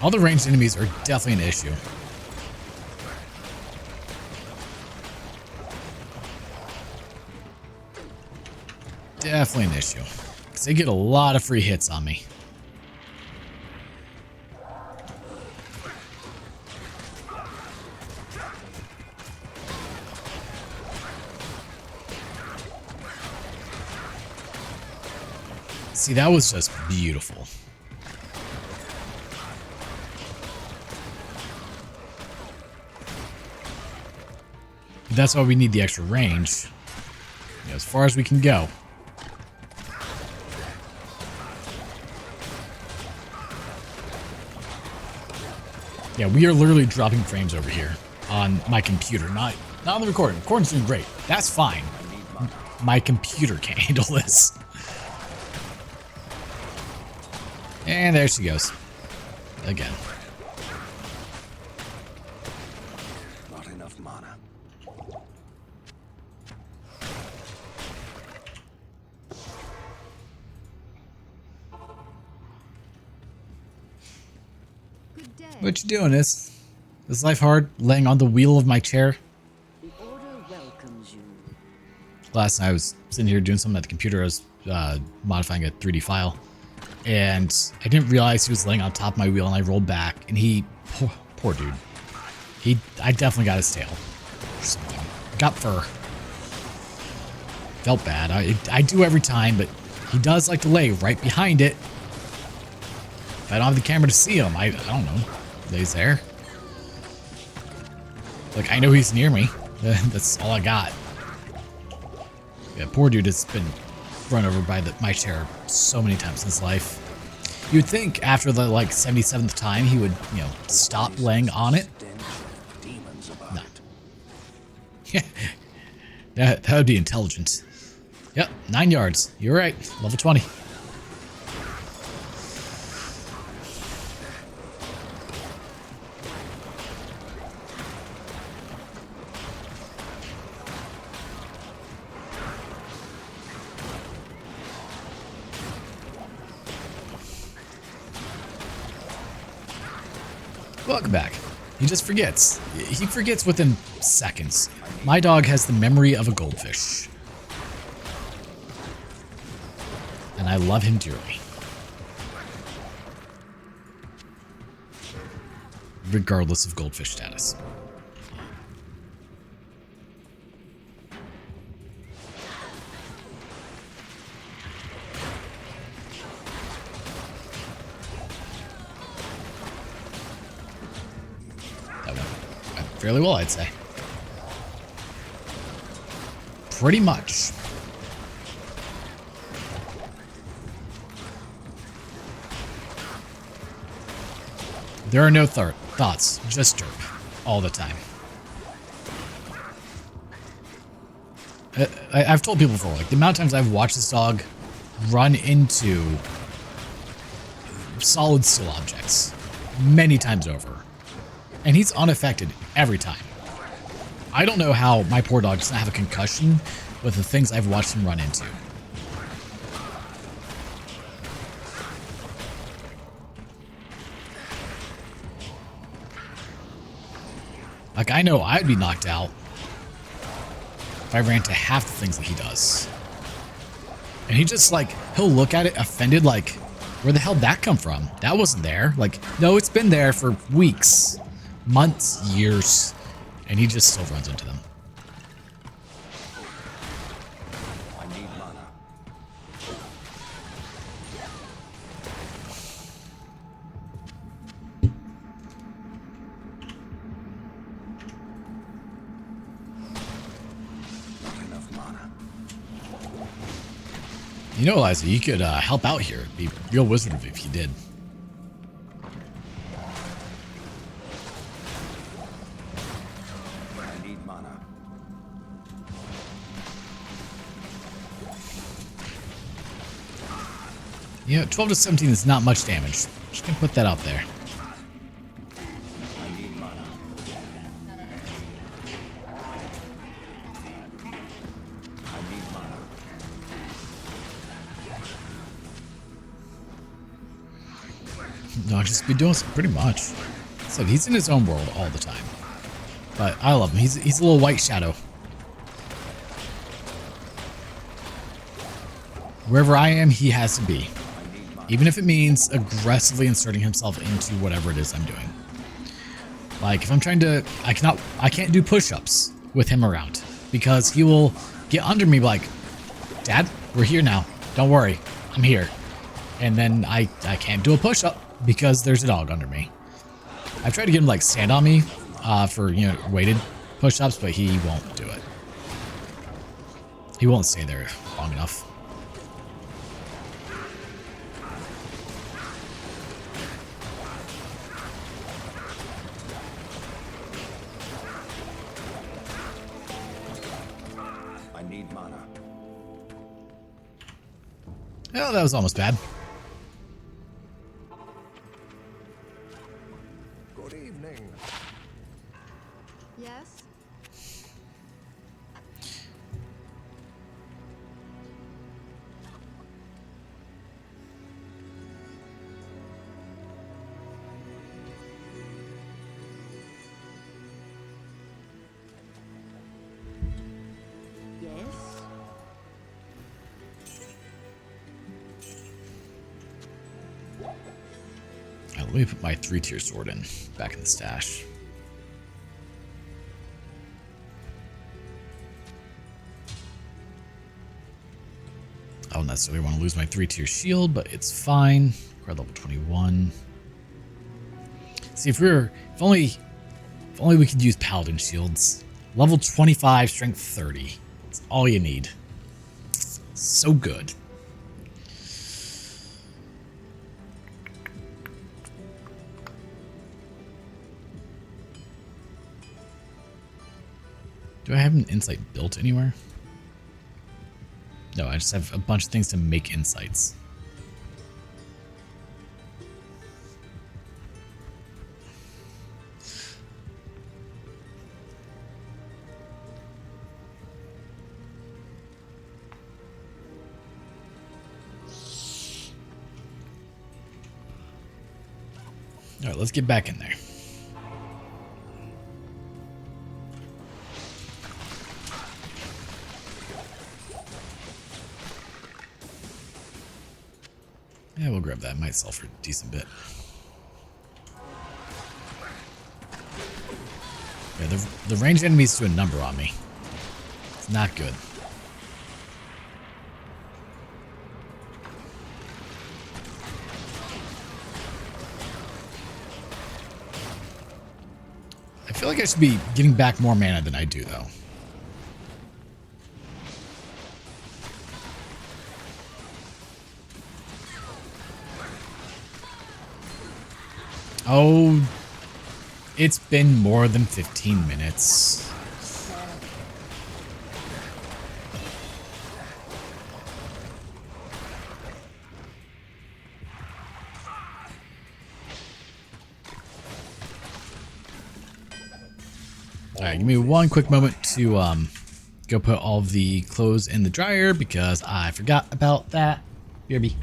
Speaker 1: All the ranged enemies are definitely an issue. Definitely an issue. Because they get a lot of free hits on me. See, that was just beautiful. That's why we need the extra range. You know, as far as we can go. Yeah, we are literally dropping frames over here on my computer, not on the recording. Recording's doing great. That's fine. My computer can't handle this. And there she goes. Again.
Speaker 2: Not enough mana.
Speaker 3: Good day.
Speaker 1: What you doing, is life hard? Laying on the wheel of my chair?
Speaker 4: The order welcomes you.
Speaker 1: Last night I was sitting here doing something at the computer. I was modifying a 3D file. And I didn't realize he was laying on top of my wheel, and I rolled back, and he, poor dude. I definitely got his tail or something. Got fur. Felt bad. I do every time, but he does like to lay right behind it. If I don't have the camera to see him, I don't know. Lays there. Like, I know he's near me. That's all I got. Yeah, poor dude has been run over by my chair so many times in his life. You'd think after the like 77th time he would, you know, stop laying on it.
Speaker 2: Demons about
Speaker 1: No.
Speaker 2: it.
Speaker 1: That would be intelligent. Yep, 9 yards. You're right. Level 20. Welcome back. He just forgets. He forgets within seconds. My dog has the memory of a goldfish. And I love him dearly. Regardless of goldfish status. That went fairly well, I'd say. Pretty much. There are no thoughts, just derp, all the time. I've told people before, like, the amount of times I've watched this dog run into solid steel objects many times over. And he's unaffected every time. I don't know how my poor dog doesn't have a concussion with the things I've watched him run into. Like, I know I'd be knocked out if I ran into half the things that he does. And he just, like, he'll look at it offended, like, where the hell did that come from? That wasn't there. Like, no, it's been there for weeks, months, years, and he just still runs into them.
Speaker 2: I need mana. Not enough mana.
Speaker 1: You know, Eliza, you could help out here. It'd be real wizard of you if you did.
Speaker 2: I need mana.
Speaker 1: Yeah, 12 to 17 is not much damage. Just gonna put that out there.
Speaker 2: I need mana. I need mana.
Speaker 1: No, I'll just be doing some pretty much. So he's in his own world all the time. But I love him. He's a little white shadow. Wherever I am, he has to be. Even if it means aggressively inserting himself into whatever it is I'm doing. Like, if I'm trying to... I can't do push-ups with him around. Because he will get under me like, Dad, we're here now. Don't worry. I'm here. And then I can't do a push-up because there's a dog under me. I've tried to get him, like, stand on me for, you know, weighted push-ups, but he won't do it. He won't stay there long enough.
Speaker 2: I need mana.
Speaker 1: Oh, that was almost bad.
Speaker 2: Good evening.
Speaker 3: Yes?
Speaker 4: Yes?
Speaker 1: Let me put my 3-tier sword in, back in the stash. I don't necessarily want to lose my 3-tier shield, but it's fine. We're at level 21. See, if only we could use paladin shields. Level 25, strength 30. That's all you need. So good. Do I have an insight built anywhere? No, I just have a bunch of things to make insights. All right, let's get back in there. Yeah, we'll grab that. Might sell for a decent bit. Yeah, the ranged enemies do a number on me. It's not good. I feel like I should be getting back more mana than I do, though. Oh, it's been more than 15 minutes. All right, give me one quick moment to go put all of the clothes in the dryer because I forgot about that. BRB.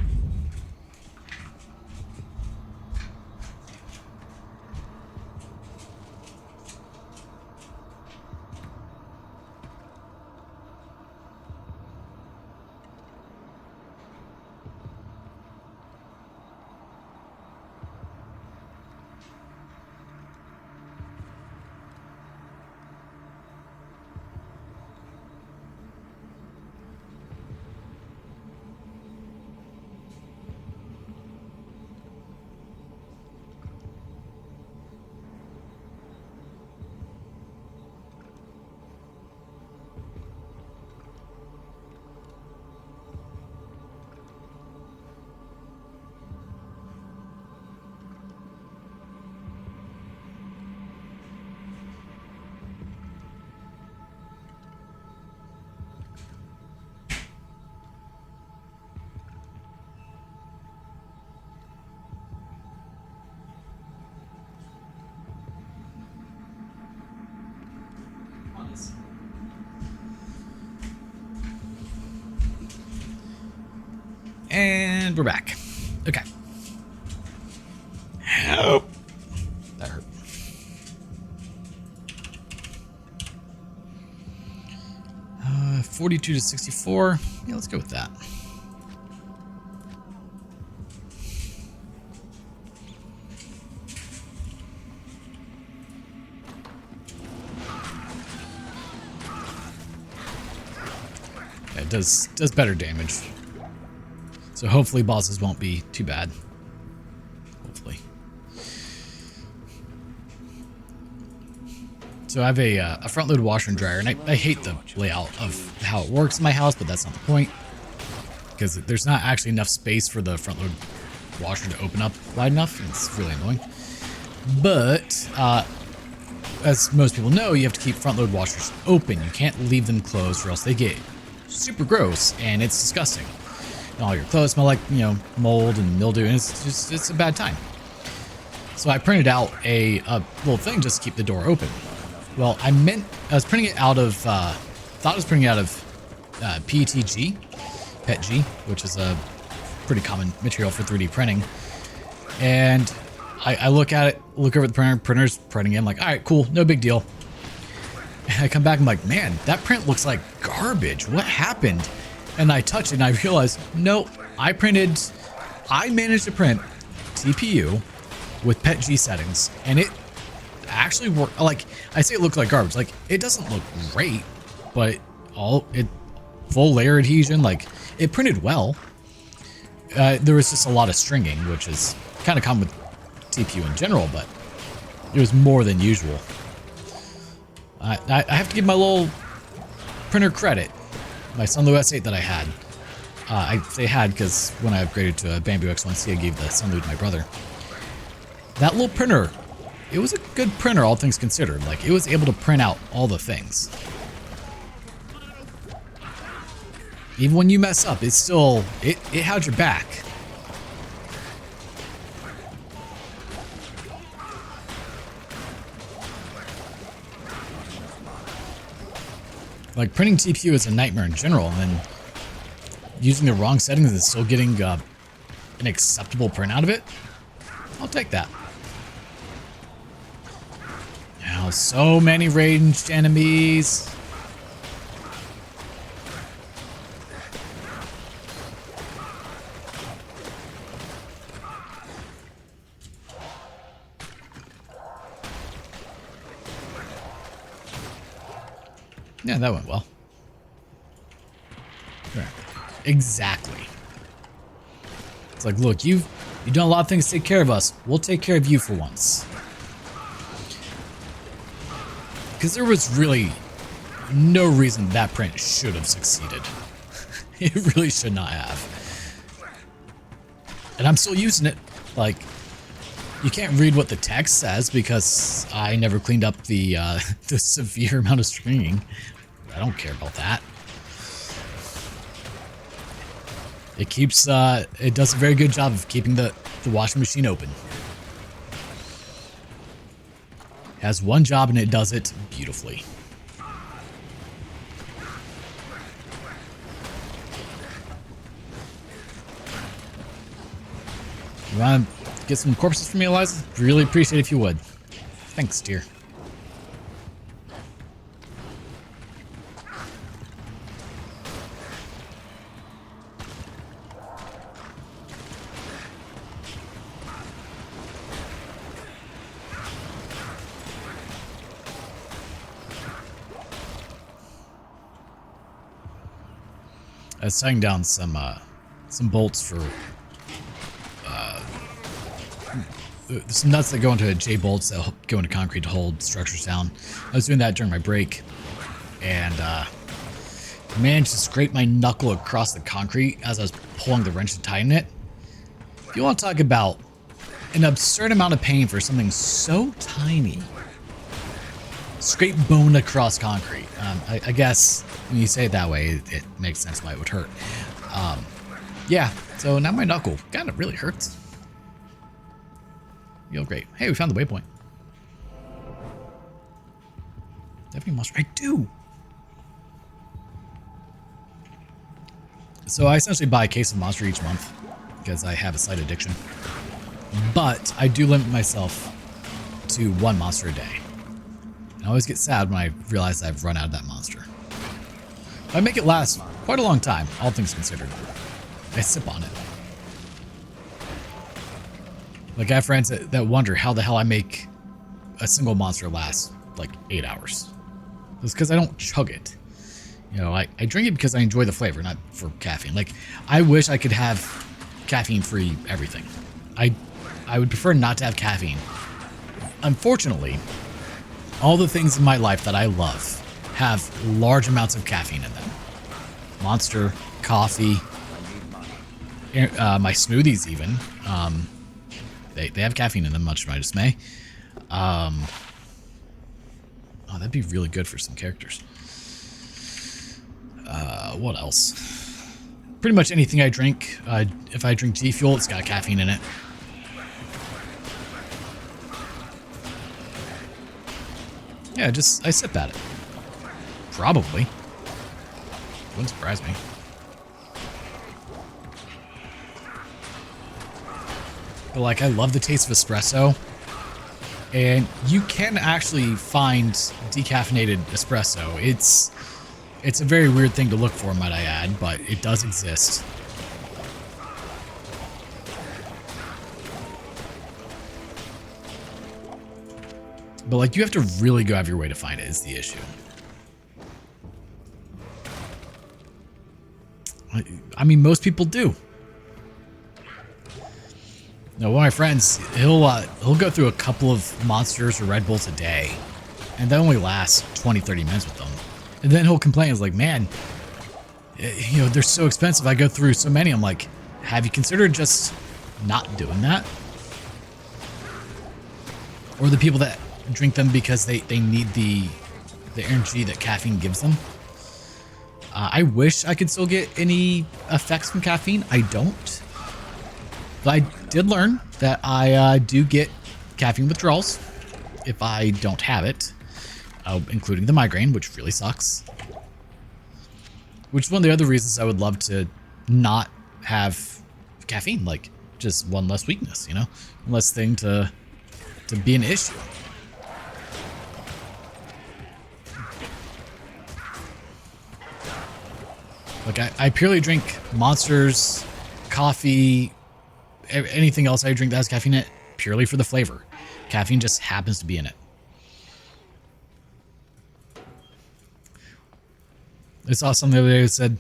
Speaker 1: And we're back. Okay. Help. That hurt. Uh, 42 to 64. Yeah, let's go with that. Yeah, it does better damage. So hopefully bosses won't be too bad. Hopefully. So I have a front load washer and dryer, and I hate the layout of how it works in my house, but that's not the point. Because there's not actually enough space for the front load washer to open up wide enough. And it's really annoying. But as most people know, you have to keep front load washers open. You can't leave them closed or else they get super gross and it's disgusting. All your clothes smell like, you know, mold and mildew, and it's a bad time. So I printed out a little thing just to keep the door open. Well, I was printing it out of, thought I was printing it out of PETG, PETG, which is a pretty common material for 3D printing. And I look at it, look over the printer's printing it. I'm like, all right, cool, no big deal. And I come back, I'm like, man, that print looks like garbage. What happened? And I touch it and I realize, no, I managed to print TPU with PETG settings, and it actually worked. Like, I say it looked like garbage. Like, it doesn't look great, but full layer adhesion, like, it printed well. There was just a lot of stringing, which is kind of common with TPU in general, but it was more than usual. I have to give my little printer credit. My Sunlow S8 that I had. I say had because when I upgraded to a Bamboo X1C, I gave the Sunlu to my brother. That little printer, it was a good printer, all things considered. Like, it was able to print out all the things. Even when you mess up, it's still, it had your back. Like, printing TPU is a nightmare in general, and then using the wrong settings and still getting an acceptable print out of it, I'll take that. Now, so many ranged enemies. Yeah, that went well. Right. Exactly. It's like, look, you've done a lot of things to take care of us. We'll take care of you for once. Because there was really no reason that print should have succeeded. It really should not have. And I'm still using it. Like, you can't read what the text says because I never cleaned up the severe amount of stringing. I don't care about that. It keeps, it does a very good job of keeping the washing machine open. It has one job and it does it beautifully. You want to get some corpses for me, Eliza? Really appreciate it if you would. Thanks, dear. I was tying down some bolts for some nuts that go into J bolts that go into concrete to hold structures down. I was doing that during my break, and managed to scrape my knuckle across the concrete as I was pulling the wrench to tighten it. If you want to talk about an absurd amount of pain for something so tiny, scrape bone across concrete. I guess when you say it that way, it makes sense why it would hurt. Yeah, so now my knuckle kind of really hurts. Feel great. Hey, we found the waypoint. Definitely monster. I do. So I essentially buy a case of monster each month because I have a slight addiction. But I do limit myself to one monster a day. I always get sad when I realize I've run out of that monster. I make it last quite a long time, all things considered. I sip on it. Like, I have friends that wonder how the hell I make a single monster last like 8 hours. It's because I don't chug it. You know, I drink it because I enjoy the flavor, not for caffeine. Like, I wish I could have caffeine-free everything. I would prefer not to have caffeine. Unfortunately, all the things in my life that I love have large amounts of caffeine in them. Monster, coffee, my smoothies even. They have caffeine in them, much to my dismay. Oh, that'd be really good for some characters. What else? Pretty much anything I drink. If I drink G Fuel, it's got caffeine in it. Yeah, I sip at it. Probably. Wouldn't surprise me. But like, I love the taste of espresso. And you can actually find decaffeinated espresso. It's a very weird thing to look for, might I add, but it does exist. But like, you have to really go out of your way to find it is the issue. I mean, most people do. Now, one of my friends, he'll go through a couple of monsters or Red Bulls a day, and that only lasts 20-30 minutes with them. And then he'll complain, he's like, man, you know, they're so expensive. I go through so many. I'm like, have you considered just not doing that? Or the people that drink them because they need the energy that caffeine gives them. I wish I could still get any effects from caffeine. I don't. But I did learn that I do get caffeine withdrawals if I don't have it, including the migraine, which really sucks. Which is one of the other reasons I would love to not have caffeine, like just one less weakness, you know, one less thing to be an issue. Like I purely drink Monsters, coffee, anything else I drink that has caffeine in it purely for the flavor. Caffeine just happens to be in it. I saw something the other day that said,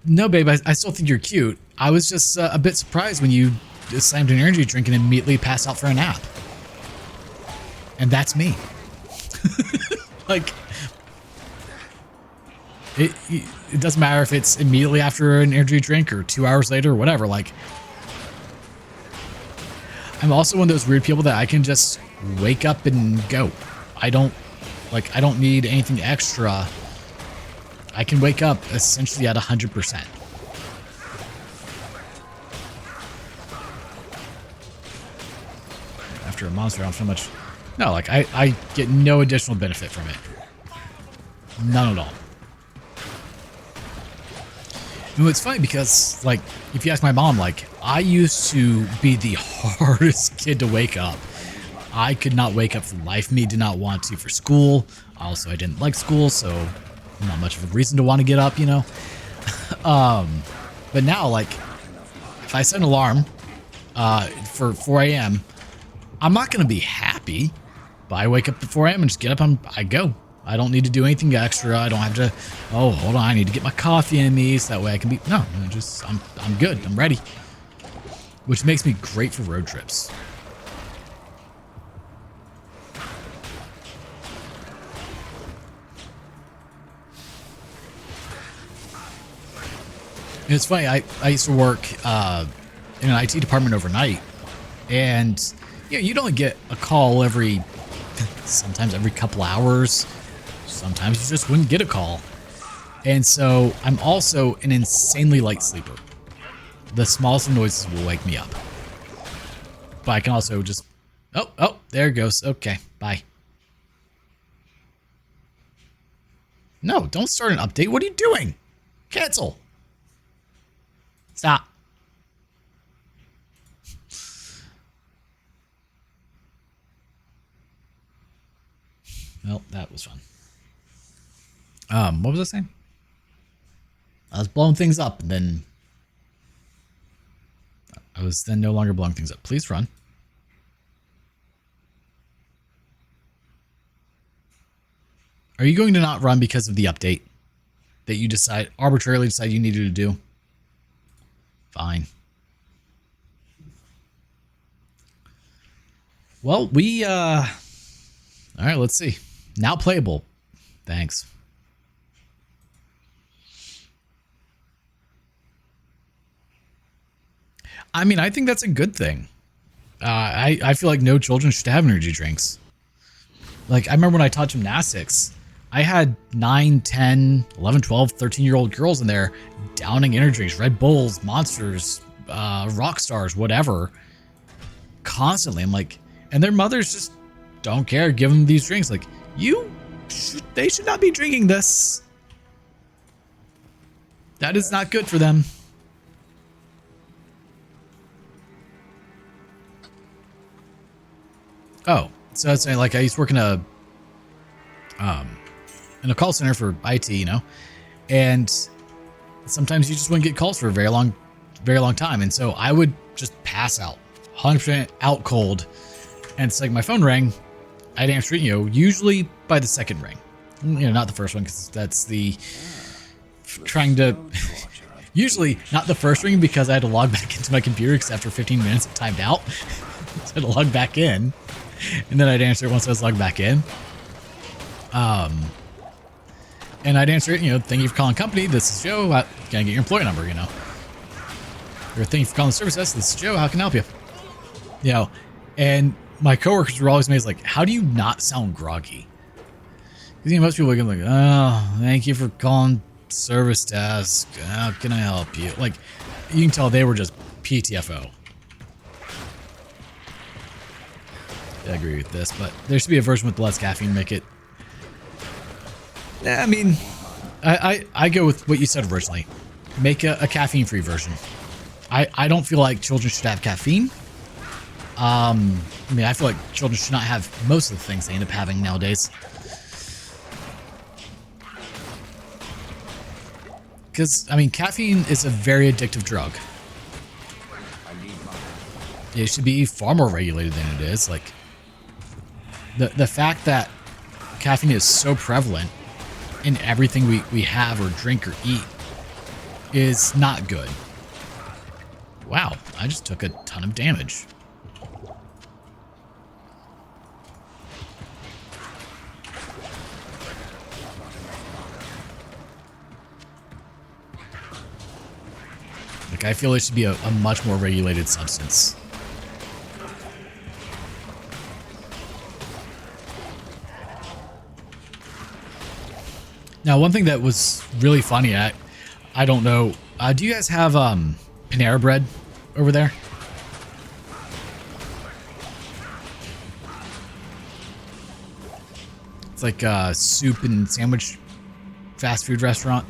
Speaker 1: "No, babe, I still think you're cute. I was just a bit surprised when you just slammed an energy drink and immediately passed out for a nap." And that's me. Like, it doesn't matter if it's immediately after an energy drink or 2 hours later or whatever. Like, I'm also one of those weird people that I can just wake up and go. I don't need anything extra. I can wake up essentially at 100%. After a monster, I don't feel much. No, like I get no additional benefit from it. None at all. And it's funny because, like, if you ask my mom, like, I used to be the hardest kid to wake up. I could not wake up for life of me, did not want to for school. Also, I didn't like school, so not much of a reason to want to get up, you know? But now, like, if I set an alarm for 4 a.m., I'm not going to be happy, but I wake up at 4 a.m. and just get up and I go. I don't need to do anything extra. I don't have to, oh, hold on, I need to get my coffee in me so that way I can be, no, just, I'm good. I'm ready. Which makes me great for road trips. And it's funny, I used to work in an IT department overnight, and you know, you'd only get a call sometimes every couple hours. Sometimes you just wouldn't get a call. And so I'm also an insanely light sleeper. The smallest of noises will wake me up. But I can also just, oh, there it goes. Okay, bye. No, don't start an update. What are you doing? Cancel. Stop. Well, that was fun. What was I saying? I was blowing things up, and then I was then no longer blowing things up. Please run. Are you going to not run because of the update that you arbitrarily decide you needed to do? Fine. Well, all right, let's see. Now playable. Thanks. I mean, I think that's a good thing. I feel like no children should have energy drinks. Like, I remember when I taught gymnastics, I had 9, 10, 11, 12, 13-year-old girls in there downing energy drinks, Red Bulls, Monsters, Rock Stars, whatever, constantly. I'm like, and their mothers just don't care. Give them these drinks. Like, they should not be drinking this. That is not good for them. Oh, so that's saying, like, I used to work in a call center for IT, you know, and sometimes you just wouldn't get calls for a very long time, and so I would just pass out, 100% out cold, and it's like my phone rang, I'd answer it, you know, usually by the second ring, you know, not the first one, because that's the trying to. Usually not the first ring because I had to log back into my computer because after 15 minutes it timed out. So I had to log back in. And then I'd answer it once I was logged back in. And I'd answer it, you know, thank you for calling company. This is Joe. Can I get your employee number, you know? Or thank you for calling the service desk. This is Joe. How can I help you? You know, and my coworkers were always amazed, like, how do you not sound groggy? Because, you know, most people are like, oh, thank you for calling service desk. How can I help you? Like, you can tell they were just PTFO. I agree with this, but there should be a version with less caffeine to make it. I mean, I go with what you said originally. Make a caffeine-free version. I don't feel like children should have caffeine. I mean, I feel like children should not have most of the things they end up having nowadays. Because, I mean, caffeine is a very addictive drug. It should be far more regulated than it is. Like, the fact that caffeine is so prevalent in everything we have or drink or eat is not good. Wow, I just took a ton of damage. Like, I feel it should be a much more regulated substance. Now, one thing that was really funny, I don't know, do you guys have Panera bread over there? It's like a soup and sandwich fast food restaurant.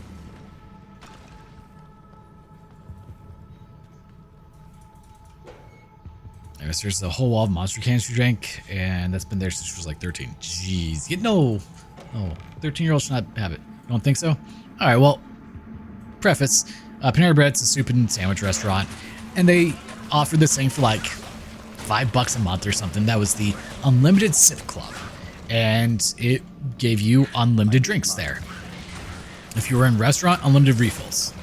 Speaker 1: I guess there's a whole wall of monster cans you drank, and that's been there since she was like 13. Jeez, no, 13-year-olds should not have it. You don't think so? All right, well, preface, Panera Bread's a soup and sandwich restaurant, and they offered this thing for like $5 a month or something. That was the Unlimited Sip Club, and it gave you unlimited drinks there. If you were in restaurant, unlimited refills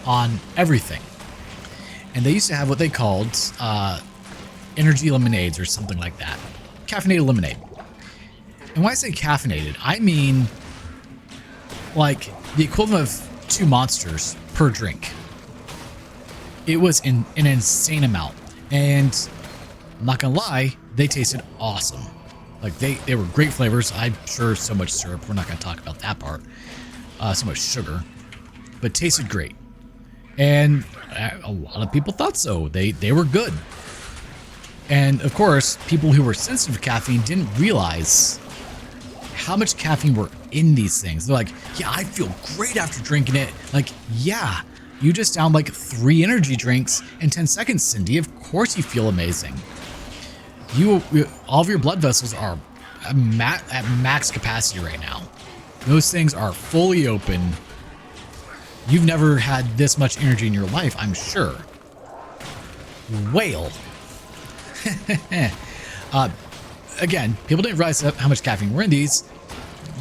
Speaker 1: on everything. And they used to have what they called energy lemonades or something like that. Caffeinated lemonade. And when I say caffeinated, I mean like the equivalent of 2 monsters per drink. It was an insane amount. And I'm not gonna lie, they tasted awesome. Like they were great flavors. I'm sure so much syrup. We're not gonna talk about that part. So much sugar, but tasted great. And a lot of people thought so. They were good. And of course, people who were sensitive to caffeine didn't realize how much caffeine were in these things. They're like, yeah, I feel great after drinking it. Like, yeah, you just downed like 3 energy drinks in 10 seconds, Cindy. Of course you feel amazing. All of your blood vessels are at max capacity right now. Those things are fully open. You've never had this much energy in your life, I'm sure. Whale. Again, people didn't realize how much caffeine were in these.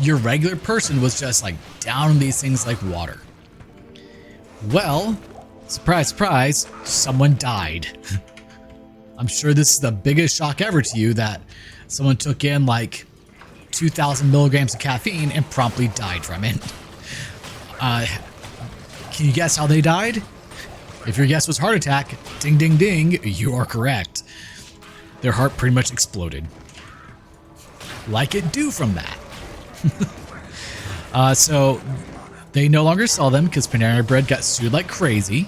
Speaker 1: Your regular person was just like down these things like water. Well, surprise, surprise, someone died. I'm sure this is the biggest shock ever to you that someone took in like 2,000 milligrams of caffeine and promptly died from it. Can you guess how they died? If your guess was heart attack, ding, ding, ding, you are correct. Their heart pretty much exploded. Like it do from that. So they no longer sell them because Panera Bread got sued like crazy.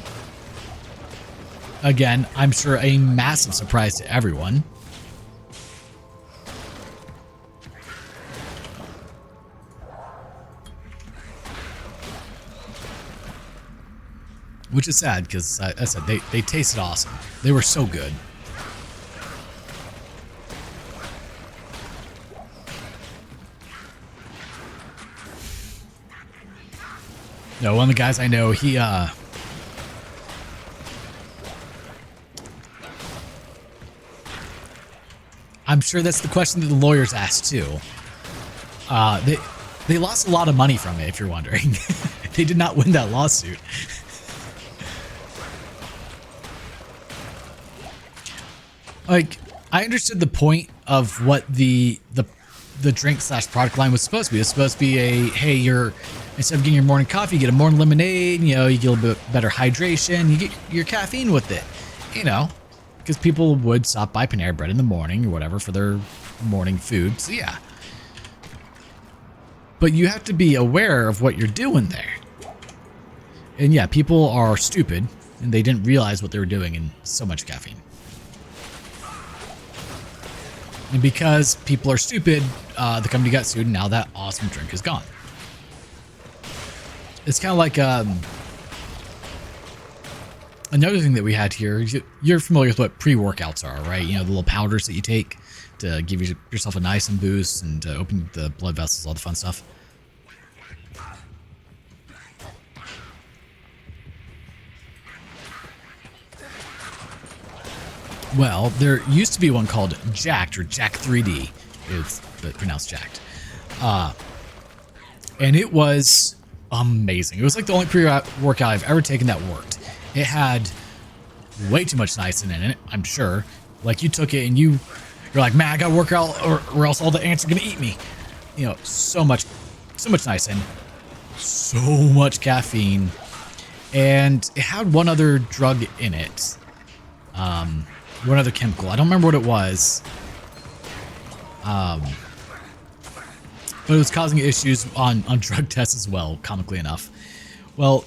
Speaker 1: Again, I'm sure a massive surprise to everyone. Which is sad because, as I said, they tasted awesome. They were so good. No, one of the guys I know, he, I'm sure that's the question that the lawyers asked too. They lost a lot of money from it, if you're wondering. They did not win that lawsuit. Like, I understood the point of what the the drink slash product line was supposed to be. It's supposed to be a, hey, you're, instead of getting your morning coffee, you get a morning lemonade, you know, you get a little bit better hydration, you get your caffeine with it, you know, because people would stop by Panera Bread in the morning or whatever for their morning food. So yeah. But you have to be aware of what you're doing there. And yeah, people are stupid and they didn't realize what they were doing in so much caffeine. And because people are stupid, the company got sued and now that awesome drink is gone. It's kind of like another thing that we had here. You're familiar with what pre-workouts are, right? You know, the little powders that you take to give yourself a nice and boost and to open the blood vessels, all the fun stuff. Well, there used to be one called Jacked or Jack 3D. It's pronounced Jacked. And it was amazing. It was like the only pre-workout I've ever taken that worked. It had way too much niacin in it, I'm sure. Like you took it and you're like, man, I gotta work out or else all the ants are gonna eat me. You know, so much niacin, so much caffeine, and it had one other drug in it. One other chemical. I don't remember what it was. But it was causing issues on drug tests as well, comically enough. Well,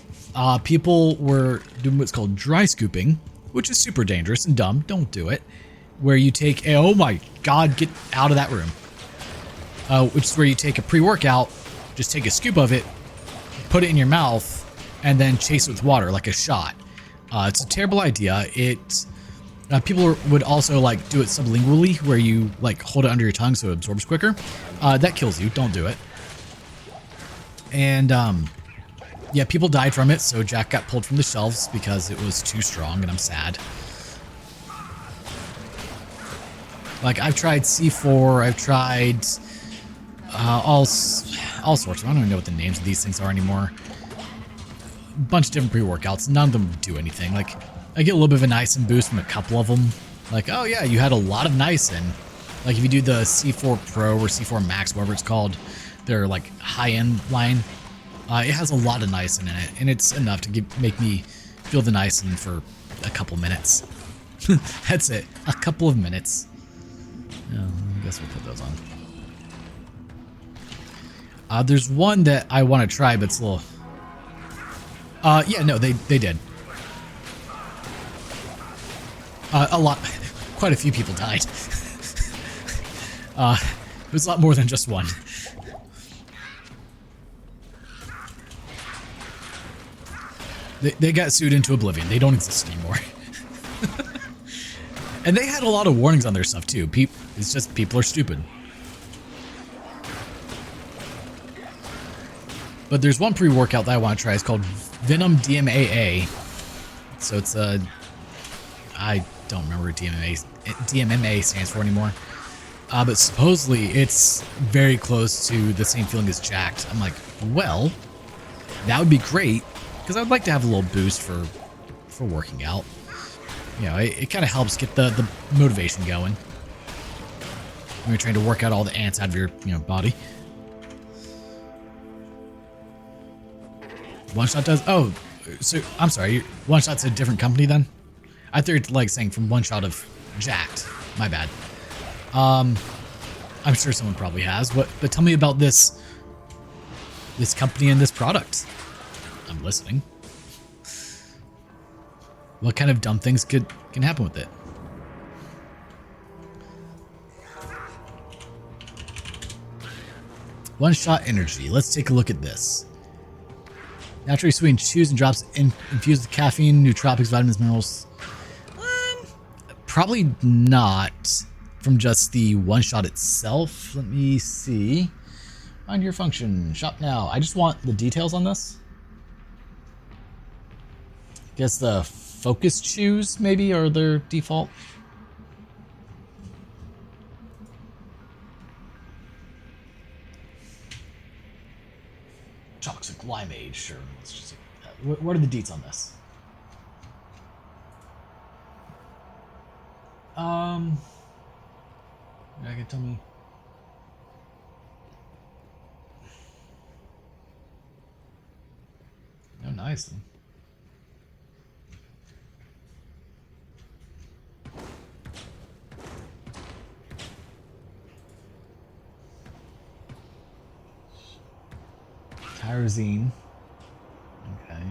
Speaker 1: people were doing what's called dry scooping, which is super dangerous and dumb. Don't do it. Where you take, oh my God, get out of that room. Which is where you take a pre-workout, just take a scoop of it, put it in your mouth, and then chase it with water like a shot. It's a terrible idea. People would also like do it sublingually, where you like hold it under your tongue so it absorbs quicker. That kills you. Don't do it. And yeah, people died from it. So Jack got pulled from the shelves because it was too strong, and I'm sad. Like I've tried C4, I've tried all sorts. I don't even know what the names of these things are anymore. A bunch of different pre-workouts. None of them do anything. Like I get a little bit of a niacin boost from a couple of them. Like, oh yeah, you had a lot of niacin. Like if you do the C4 Pro or C4 Max, whatever it's called, their like high-end line, it has a lot of niacin in it, and it's enough to make me feel the niacin for a couple minutes. That's it, a couple of minutes. Yeah, I guess we'll put those on. There's one that I want to try, but it's a little. Yeah, no, they did. A lot, quite a few people died. It was a lot more than just one. They got sued into oblivion. They don't exist anymore. And they had a lot of warnings on their stuff too. It's just people are stupid. But there's one pre-workout that I want to try. It's called Venom DMAA. So it's I don't remember what DMMA stands for anymore. But supposedly it's very close to the same feeling as Jacked. I'm like, well, that would be great because I would like to have a little boost for working out. You know, it kind of helps get the motivation going when you're trying to work out all the ants out of your body. One Shot does. Oh, so I'm sorry. One Shot's a different company then. I thought you were like saying from One Shot of Jacked. My bad. I'm sure someone probably has. But tell me about this company and this product. I'm listening. What kind of dumb things can happen with it? One Shot Energy. Let's take a look at this. Naturally sweetened chews and drops infused with caffeine, nootropics, vitamins, minerals. Probably not from just the One Shot itself. Let me see. Find your function. Shop now. I just want the details on this. Guess the focus chews maybe are their default. Toxic limeade, sure. Let's just see. What are the deets on this? You can tell me. nice. Tyrosine. Okay.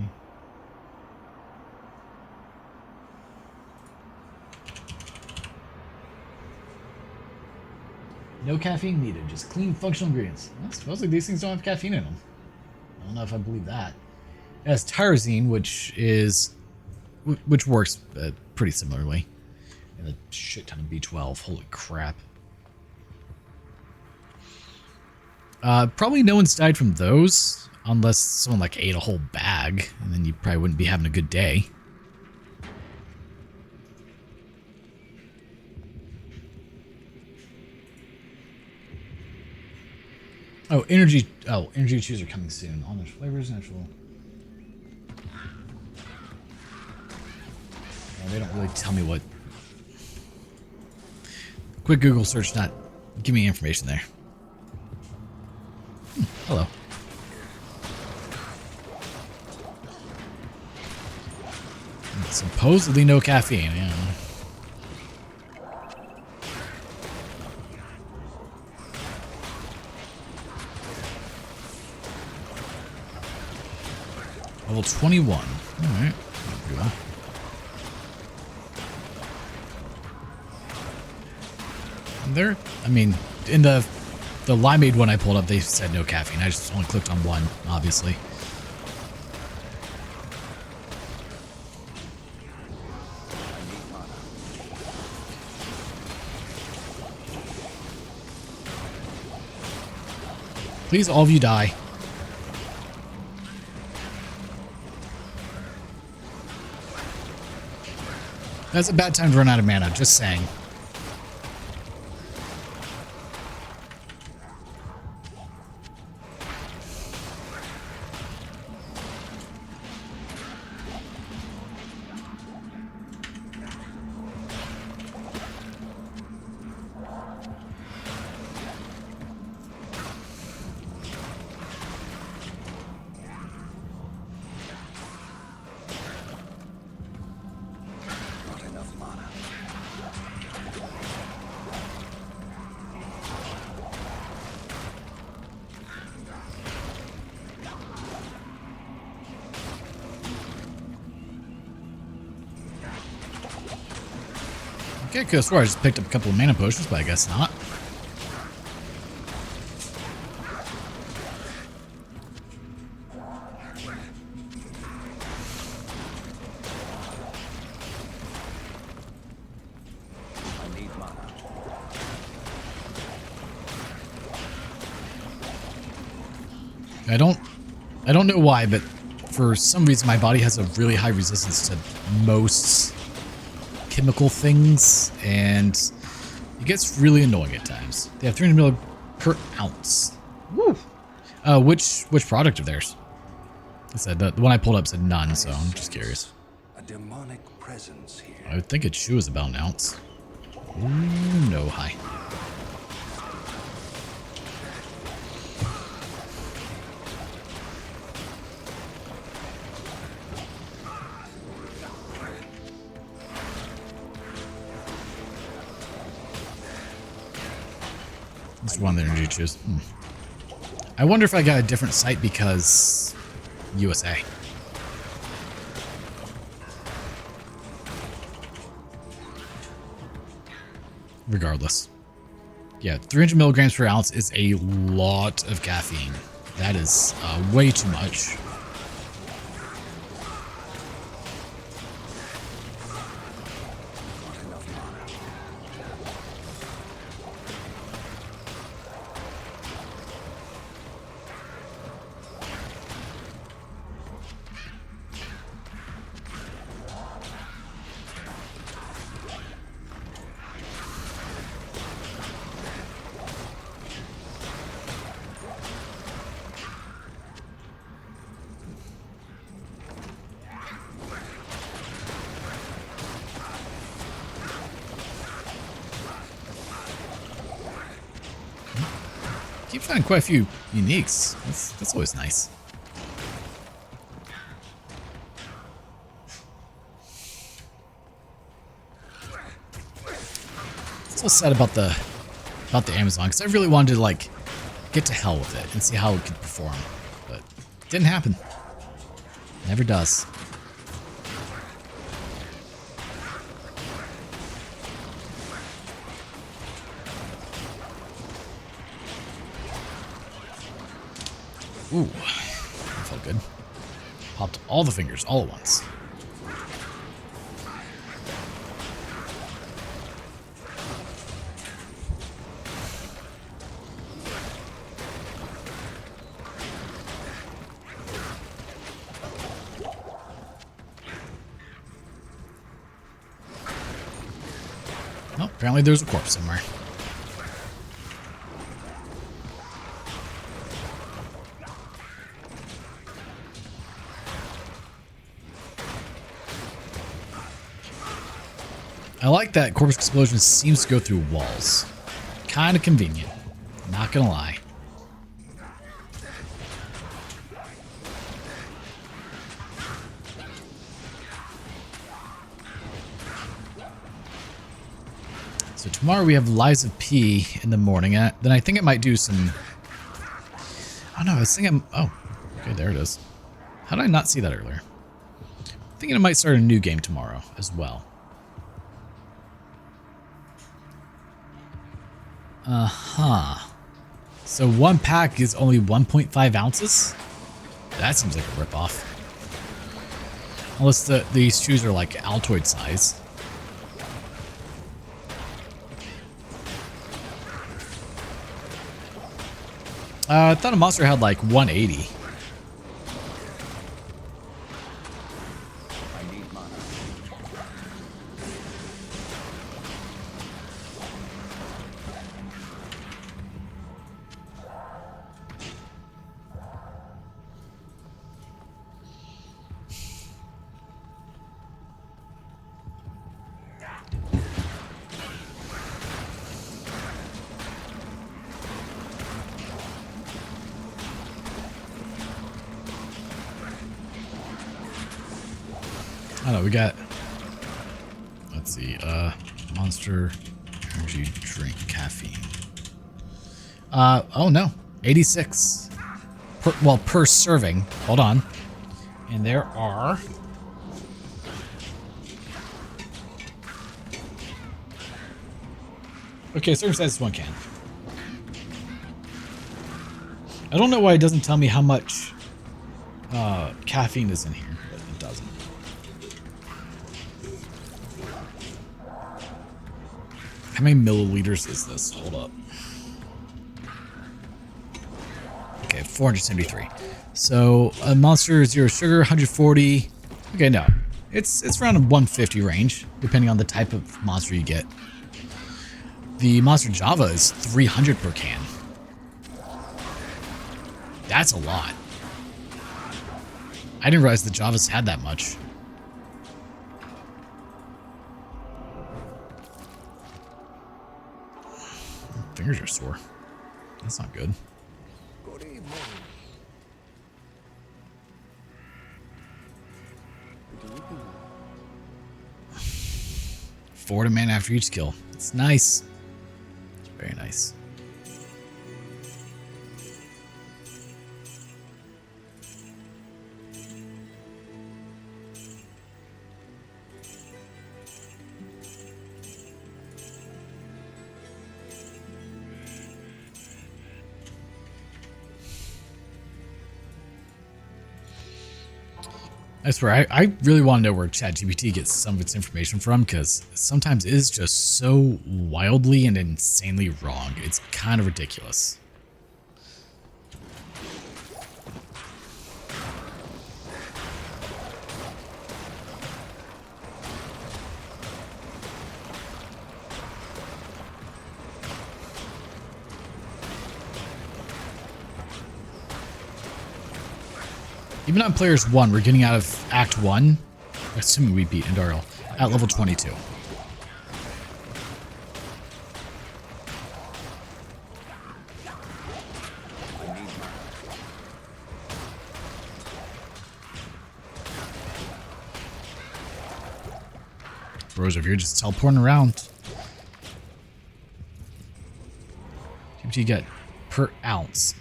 Speaker 1: No caffeine needed, just clean functional ingredients. Well, supposedly these things don't have caffeine in them. I don't know if I believe that. It has tyrosine, which works pretty similarly. And a shit ton of B12. Holy crap. Probably no one's died from those, unless someone like ate a whole bag, and then you probably wouldn't be having a good day. Energy chews are coming soon. All natural flavors, natural. They don't really tell me what. Quick Google search, not give me information there. Hello. Supposedly no caffeine, yeah. Level 21. Alright. There, I mean, in the limeade one I pulled up, they said no caffeine. I just only clicked on one, obviously. Please, all of you die. That's a bad time to run out of mana, just saying. Okay, could have swore I just picked up a couple of mana potions, but I guess not. I don't know why, but for some reason my body has a really high resistance to most chemical things, and it gets really annoying at times. They have 300 ml per ounce. Woo! Which product of theirs? I said the one I pulled up said none, so I'm just curious.
Speaker 2: A demonic presence here.
Speaker 1: I would think its shoe is about an ounce. Ooh, no, hi. Just one of the energy chews. I wonder if I got a different site because USA. Regardless. Yeah, 300 milligrams per ounce is a lot of caffeine. That is way too much. Keep finding quite a few uniques. That's always nice. Still sad about the Amazon, because I really wanted to like get to hell with it and see how it could perform, but didn't happen. Never does. Ooh, that felt good. Popped all the fingers all at once. Oh, apparently there's a corpse somewhere. I like that corpse explosion seems to go through walls. Kind of convenient. Not gonna lie. So tomorrow we have Liza P in the morning. Then I think I might do some... Oh no, I was thinking... Oh, okay, there it is. How did I not see that earlier? I'm thinking I might start a new game tomorrow as well. Uh-huh. So one pack is only 1.5 ounces? That seems like a ripoff. Unless these shoes are like Altoid size. I thought a monster had like 180. I don't know, we got, let's see, Monster Energy Drink Caffeine. Oh no, 86. Per serving. Hold on. And there are... Okay, serving size is 1 can. I don't know why it doesn't tell me how much caffeine is in here, but it doesn't. How many milliliters is this? Hold up. Okay, 473. So a monster, 0 sugar, 140. Okay, no. It's around a 150 range, depending on the type of monster you get. The monster Java is 300 per can. That's a lot. I didn't realize the Javas had that much. Fingers are sore. That's not good.
Speaker 2: Good evening.
Speaker 1: Forward a man after each kill. It's nice. It's very nice. I swear, I really want to know where ChatGPT gets some of its information from, because sometimes it is just so wildly and insanely wrong. It's kind of ridiculous. Even on Players 1, we're getting out of Act 1, assuming we beat Andariel, at level 22. Bros over here just teleporting around. What do you get per ounce?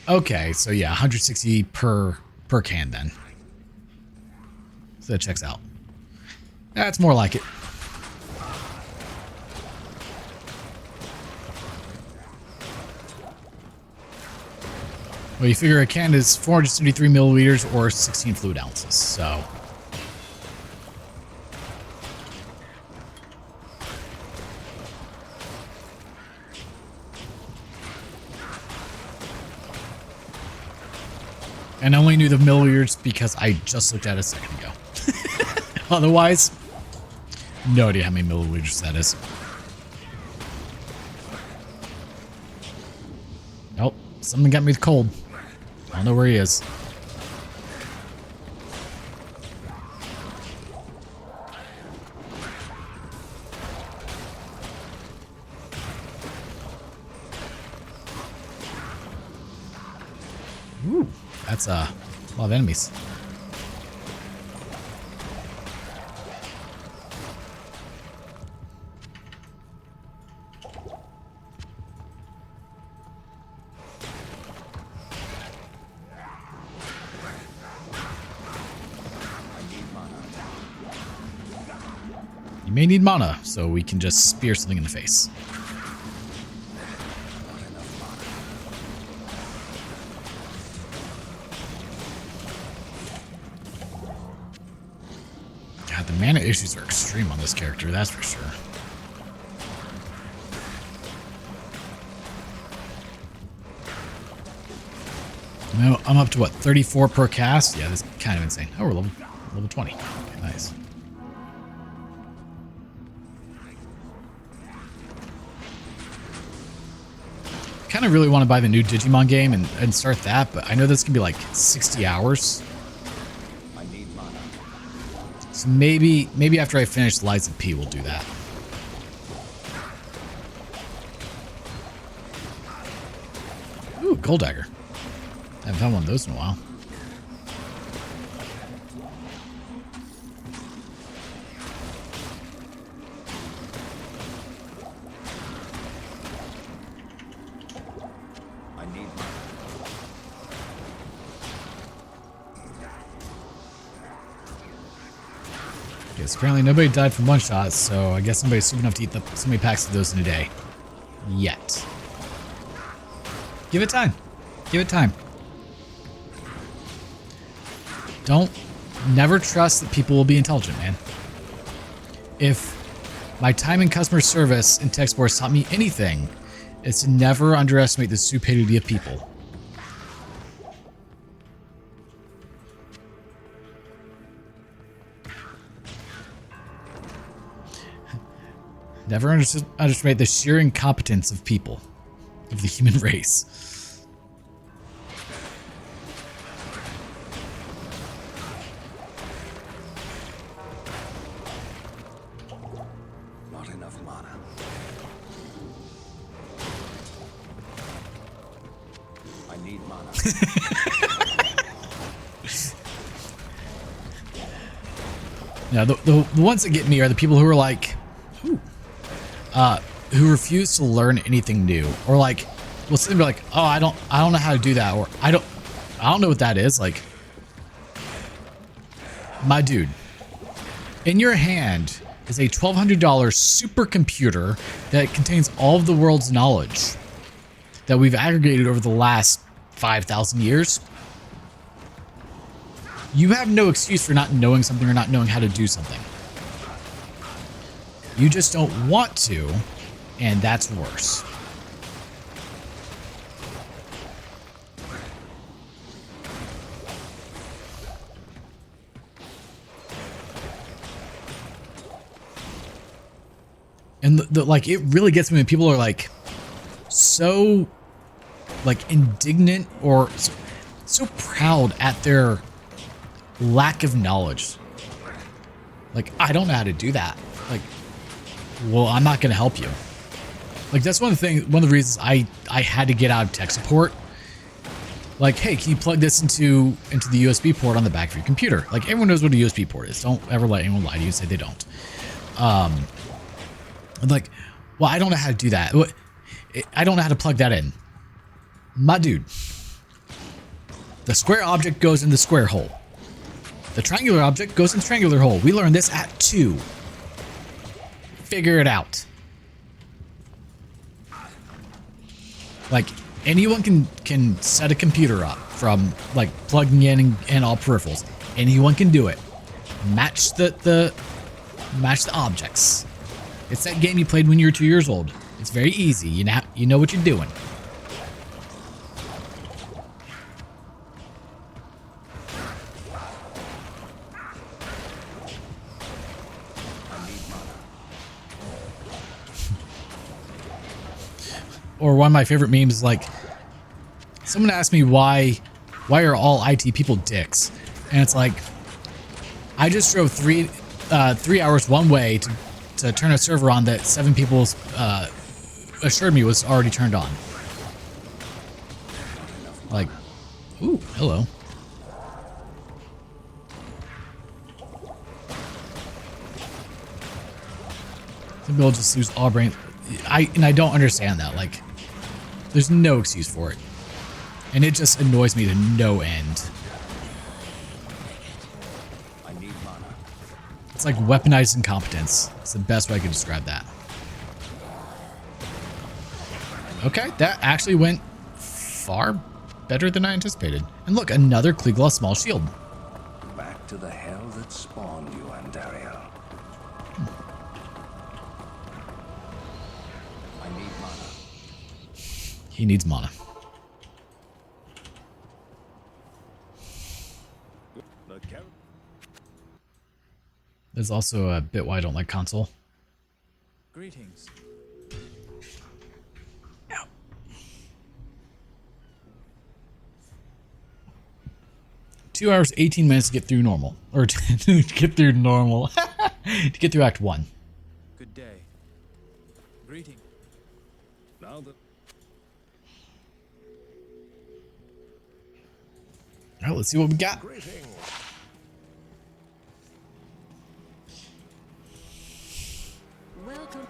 Speaker 1: Okay, so yeah, 160 per can then. So that checks out. That's more like it. Well, you figure a can is 473 milliliters or 16 fluid ounces, so. And I only knew the milliliters because I just looked at it a second ago. Otherwise, no idea how many milliliters that is. Nope, something got me the cold. I don't know where he is. Ooh, that's a lot of enemies. You may need mana, so we can just spear something in the face. God, the mana issues are extreme on this character, that's for sure. No, I'm up to what, 34 per cast? Yeah, that's kind of insane. Oh, we're level 20. Okay, nice. I kind of really want to buy the new Digimon game and start that, but I know that's gonna be like 60 hours.
Speaker 2: I need mana.
Speaker 1: So maybe after I finish Lies of P, we'll do that. Ooh, Gold Dagger. I haven't found one of those in a while.
Speaker 2: I need mana.
Speaker 1: Yes, apparently nobody died from one shot, so I guess nobody's stupid enough to eat so many packs of those in a day. Yet. Give it time. Give it time. Never trust that people will be intelligent, man. If my time in customer service in tech sports taught me anything, it's to never underestimate the stupidity of people. Never underestimate the sheer incompetence of people, of the human race.
Speaker 2: Not enough mana. I need mana.
Speaker 1: Yeah, the ones that get me are the people who are like, who refuse to learn anything new, or like, will sit and be like, oh, I don't know how to do that, or I don't know what that is. Like, my dude, in your hand is a $1,200 supercomputer that contains all of the world's knowledge that we've aggregated over the last 5,000 years. You have no excuse for not knowing something or not knowing how to do something. You just don't want to, and that's worse. And like, it really gets me when people are like so like indignant or so proud at their lack of knowledge. Like, I don't know how to do that. Like, well, I'm not going to help you. Like, that's one of the reasons I had to get out of tech support. Like, hey, can you plug this into the USB port on the back of your computer? Like, everyone knows what a USB port is. Don't ever let anyone lie to you and say they don't. Like, well, I don't know how to do that. I don't know how to plug that in. My dude. The square object goes in the square hole. The triangular object goes in the triangular hole. We learned this at 2. Figure it out. Like, anyone can set a computer up from, like, plugging in and all peripherals. Anyone can do it. Match the objects. It's that game you played when you were 2 years old. It's very easy. You know what you're doing. Or one of my favorite memes is like, someone asked me why are all IT people dicks? And it's like, I just drove 3 hours one way to turn a server on that 7 people assured me was already turned on. Like, ooh, hello. Some people just use all brain. I don't understand that. Like, there's no excuse for it. And it just annoys me to no end. It's like weaponized incompetence. It's the best way I could describe that. Okay, that actually went far better than I anticipated. And look, another Kleeglaw small shield.
Speaker 2: Back to the hell that spawned you, Andariel. I need mana.
Speaker 1: He needs mana. There's also a bit why I don't like console.
Speaker 5: Greetings.
Speaker 1: Yeah. 2 hours, 18 minutes to get through normal. Or to get through normal. To get through Act 1.
Speaker 5: Good day. Greeting.
Speaker 2: Now that
Speaker 1: Alright, let's see what we got.
Speaker 4: Welcome.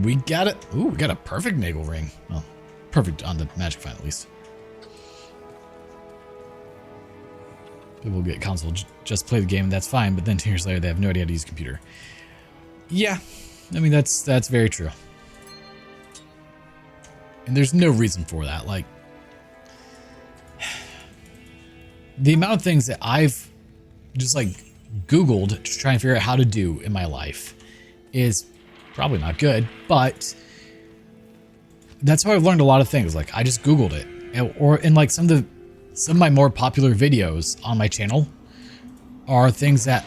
Speaker 1: We got it. Ooh, we got a perfect Nagel ring. Well, perfect on the Magic Find at least. People get console, just play the game, and that's fine. But then 10 years later, they have no idea how to use a computer. Yeah, I mean that's very true. And there's no reason for that. Like, the amount of things that I've just like Googled to try and figure out how to do in my life is probably not good, but that's how I've learned a lot of things. Like, I just Googled it, or in like some of my more popular videos on my channel are things that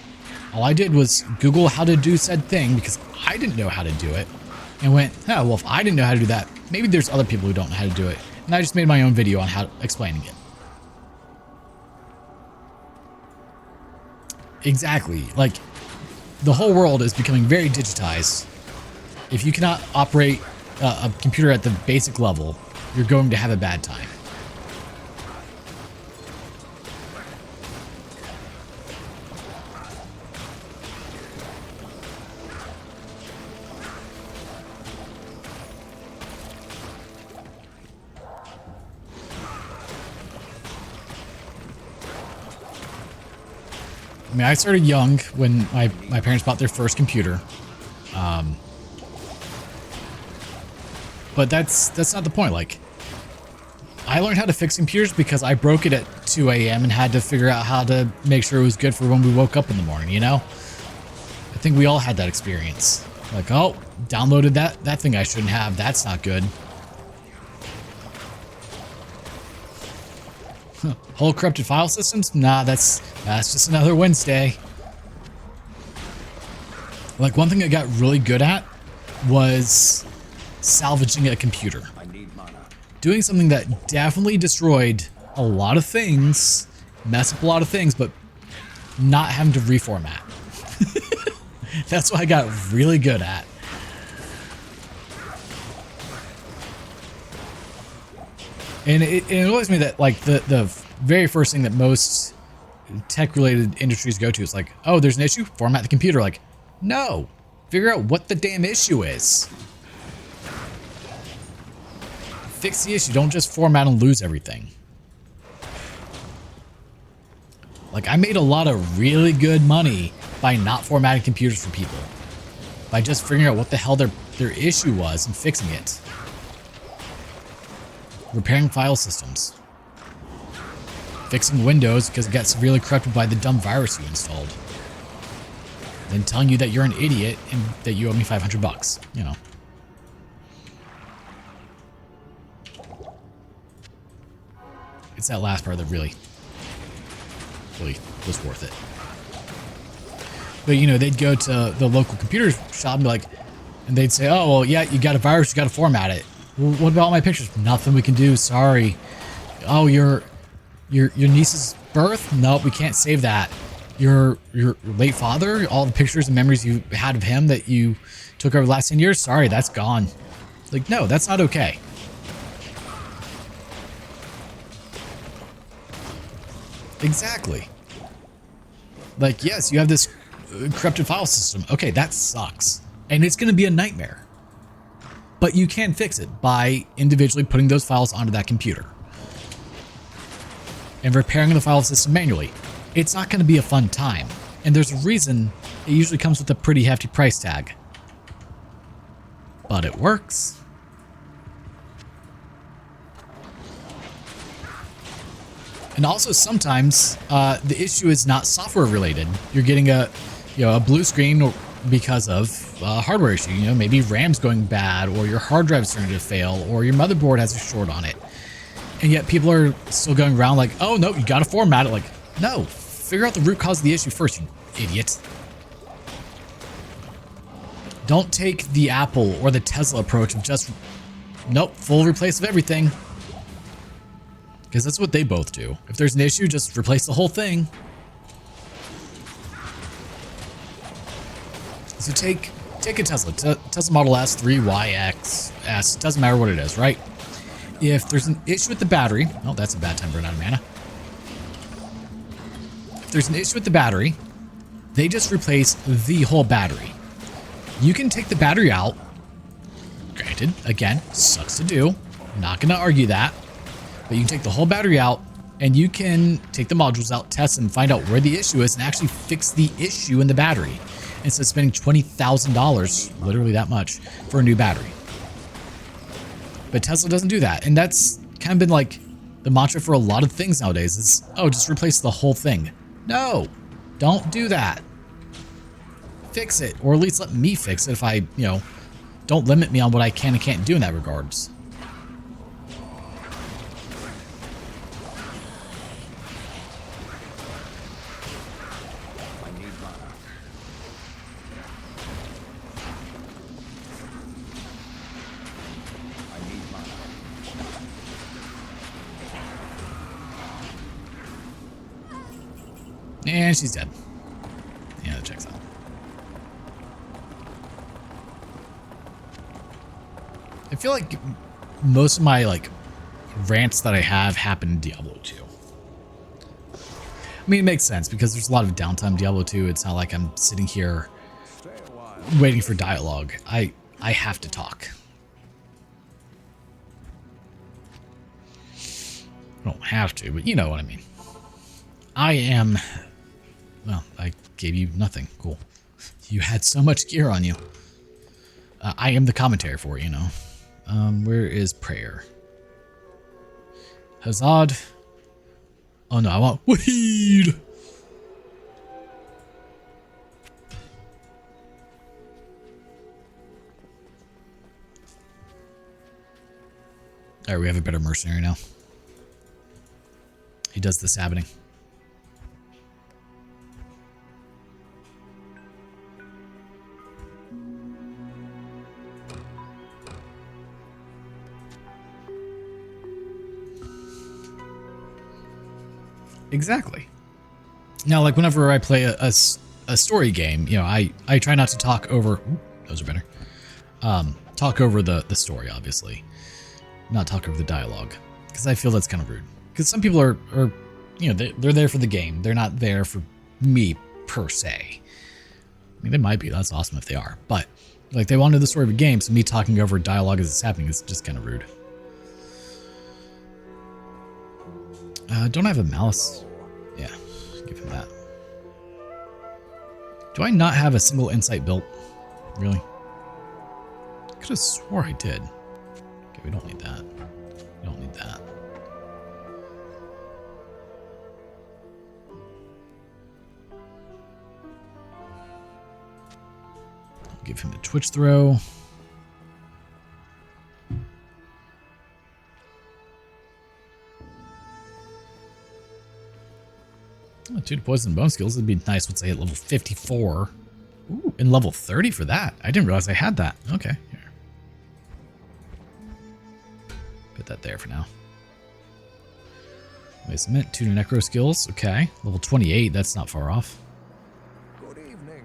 Speaker 1: all I did was Google how to do said thing because I didn't know how to do it, and went, oh, well, if I didn't know how to do that, maybe there's other people who don't know how to do it. And I just made my own video on how explaining it. Exactly. Like, the whole world is becoming very digitized. If you cannot operate a computer at the basic level, you're going to have a bad time. I mean, I started young when my parents bought their first computer. But that's not the point. Like, I learned how to fix computers because I broke it at 2 a.m. and had to figure out how to make sure it was good for when we woke up in the morning, you know? I think we all had that experience. Like, oh, downloaded that thing I shouldn't have. That's not good. Whole corrupted file systems? Nah, that's just another Wednesday. Like, one thing I got really good at was salvaging a computer. Doing something that definitely destroyed a lot of things, messed up a lot of things, but not having to reformat. That's what I got really good at. And it annoys me that, like, the very first thing that most tech-related industries go to is like, oh, there's an issue, format the computer. Like, no, figure out what the damn issue is. Fix the issue. Don't just format and lose everything. Like, I made a lot of really good money by not formatting computers for people. By just figuring out what the hell their issue was and fixing it. Repairing file systems. Fixing Windows because it got severely corrupted by the dumb virus you installed. Then telling you that you're an idiot and that you owe me $500, you know. It's that last part that really was worth it. But, you know, they'd go to the local computer shop and be like, and they'd say, oh, well, yeah, you got a virus, you got to format it. Well, what about all my pictures? Nothing we can do, sorry. Oh, your niece's birth? Nope, we can't save that. Your late father, all the pictures and memories you had of him that you took over the last 10 years? Sorry, that's gone. Like, no, that's not okay. Exactly. Like, yes, you have this corrupted file system. Okay, that sucks. And it's going to be a nightmare. But you can fix it by individually putting those files onto that computer. And repairing the file system manually. It's not going to be a fun time. And there's a reason it usually comes with a pretty hefty price tag. But it works. And also sometimes the issue is not software related. You're getting a blue screen because of a hardware issue. You know, maybe RAM's going bad, or your hard drive's starting to fail, or your motherboard has a short on it. And yet people are still going around like, oh no, you gotta format it. Like, no, figure out the root cause of the issue first, you idiot. Don't take the Apple or the Tesla approach of just, nope, full replace of everything. Because that's what they both do. If there's an issue, just replace the whole thing. So take a Tesla. Tesla Model S, 3, Y, X, S. Doesn't matter what it is, right? If there's an issue with the battery... Oh, that's a bad time to run out of mana. If there's an issue with the battery, they just replace the whole battery. You can take the battery out. Granted, again, sucks to do. I'm not going to argue that. But you can take the whole battery out, and you can take the modules out, test them, find out where the issue is, and actually fix the issue in the battery. Instead of spending $20,000, literally that much, for a new battery. But Tesla doesn't do that. And that's kind of been like the mantra for a lot of things nowadays. Is, oh, just replace the whole thing. No, don't do that. Fix it, or at least let me fix it if I, don't limit me on what I can and can't do in that regards. And she's dead. Yeah, that checks out. I feel like most of my rants that I have happen in Diablo 2. I mean, it makes sense because there's a lot of downtime in Diablo 2. It's not like I'm sitting here waiting for dialogue. I have to talk. I don't have to, but you know what I mean. I am... Well, I gave you nothing. Cool. You had so much gear on you. I am the commentary for it, where is prayer? Hazard. Oh no, I want weed. Alright, we have a better mercenary now. He does the sabbating. Exactly. Now, like whenever I play a story game, I try not to talk over. Ooh, those are better. Talk over the story, obviously, not talk over the dialogue, because I feel that's kind of rude. Because some people are you know, they're there for the game. They're not there for me per se. I mean, they might be. That's awesome if they are. But like, they wanted the story of a game, so me talking over dialogue as it's happening is just kind of rude. Don't I have a malice? Yeah, give him that. Do I not have a single insight built? Really? Could have swore I did. Okay, we don't need that. We don't need that. I'll give him a twitch throw. Oh, 2 to poison and bone skills. It'd be nice once I hit level 54. Ooh, and level 30 for that. I didn't realize I had that. Okay, here. Put that there for now. Wait a minute. 2 to necro skills. Okay. Level 28. That's not far off.
Speaker 2: Good evening.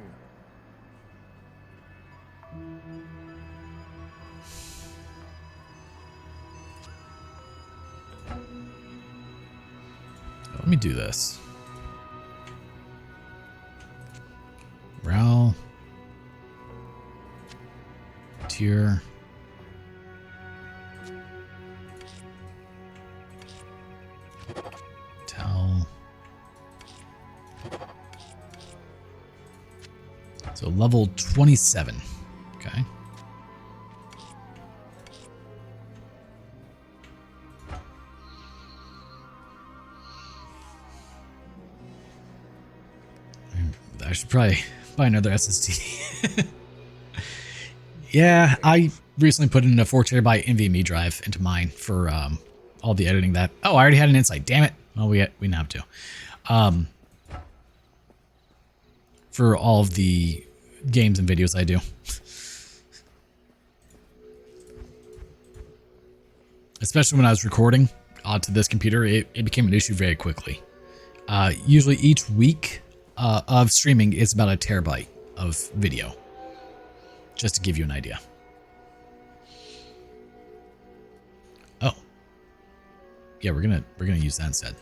Speaker 1: Let me do this. Morale. Tier. Tell. So level 27. Okay. I should probably buy another SSD. Yeah, I recently put in a 4 terabyte NVMe drive into mine for all the editing that. Oh, I already had an insight. Damn it. Well, we now have to. For all of the games and videos I do. Especially when I was recording to this computer, it became an issue very quickly. Usually each week of streaming is about a terabyte of video. Just to give you an idea. Oh. Yeah, we're gonna use that instead.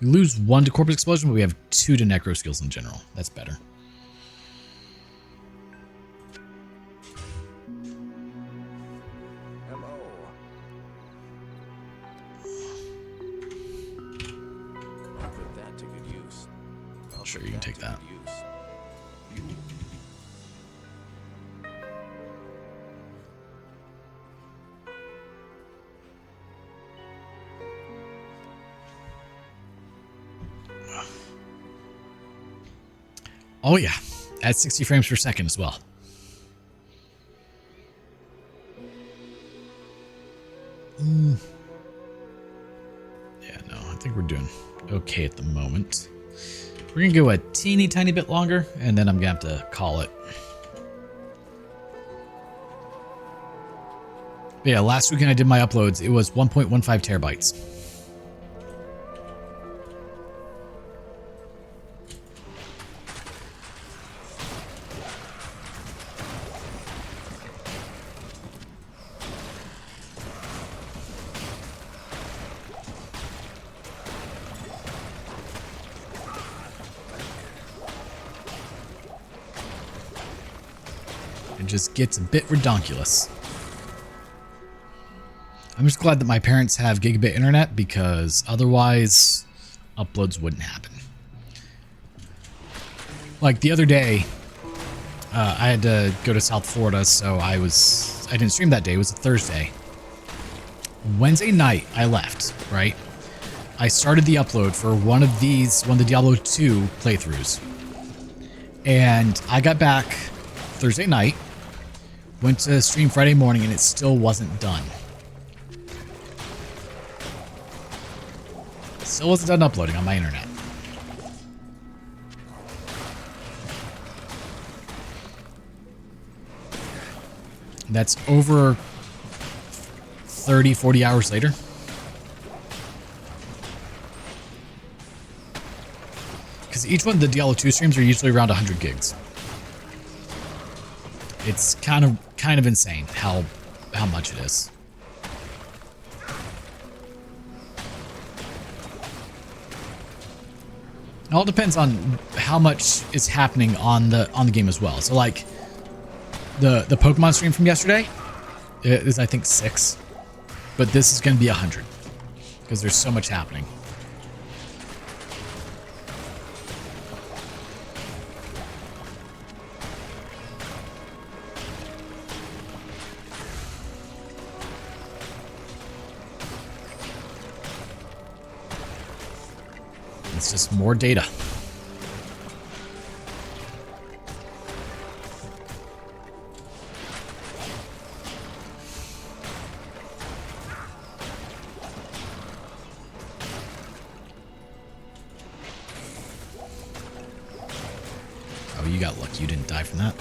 Speaker 1: We lose 1 to corpus explosion, but we have 2 to necro skills in general. That's better.
Speaker 2: Hello.
Speaker 5: I'll put that to good use.
Speaker 1: Sure, you can take that. Oh yeah, at 60 frames per second as well. Yeah, no, I think we're doing okay at the moment. We're gonna go a teeny tiny bit longer, and then I'm gonna have to call it. But yeah, last weekend I did my uploads. It was 1.15 terabytes. It just gets a bit redonkulous. I'm just glad that my parents have gigabit internet, because otherwise uploads wouldn't happen. Like the other day, I had to go to South Florida, so I didn't stream that day. It was a Thursday. Wednesday night, I left, right? I started the upload for one of the Diablo 2 playthroughs. And I got back Thursday night, went to stream Friday morning, and it still wasn't done. Still wasn't done uploading on my internet. That's over 30, 40 hours later. Because each one of the Diablo 2 streams are usually around 100 gigs. It's kind of insane how much it is. It all depends on how much is happening on the game as well. So like the Pokemon stream from yesterday is I think 6, but this is going to be 100 because there's so much happening. It's just more data. Oh, you got lucky you didn't die from that.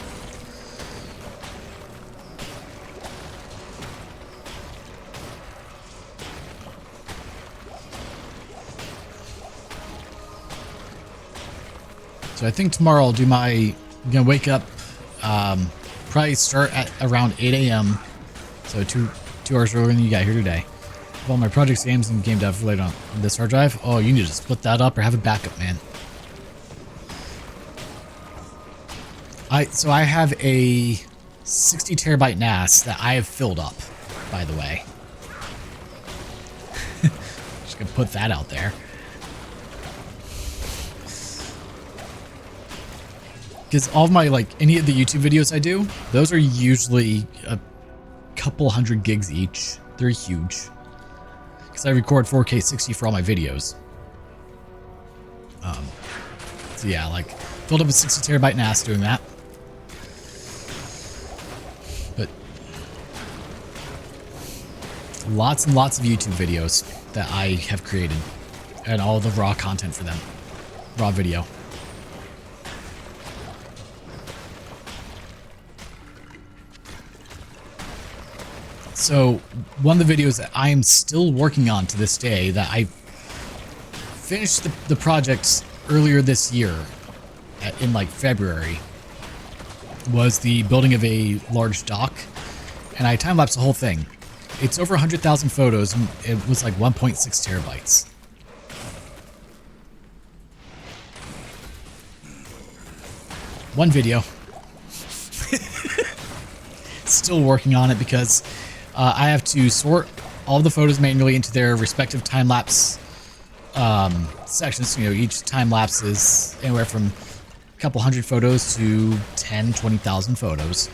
Speaker 1: So I think tomorrow I'll do I'm gonna wake up, probably start at around 8 a.m. So two hours earlier than you got here today. With all my projects, games, and game dev related on this hard drive. Oh, you need to split that up or have a backup, man. So I have a 60 terabyte NAS that I have filled up, by the way. Just gonna put that out there. Because all of my, like, any of the YouTube videos I do, those are usually a couple hundred gigs each. They're huge. Because I record 4K 60 for all my videos. So yeah, like, filled up a 60 terabyte NAS doing that. But lots and lots of YouTube videos that I have created. And all the raw content for them. Raw video. So one of the videos that I am still working on to this day, that I finished the project earlier this year in like February, was the building of a large dock, and I time-lapsed the whole thing. It's over 100,000 photos, and it was like 1.6 terabytes. One video. Still working on it because I have to sort all the photos manually into their respective time-lapse sections. You know, each time-lapse is anywhere from a couple hundred photos to 10, 20,000 photos.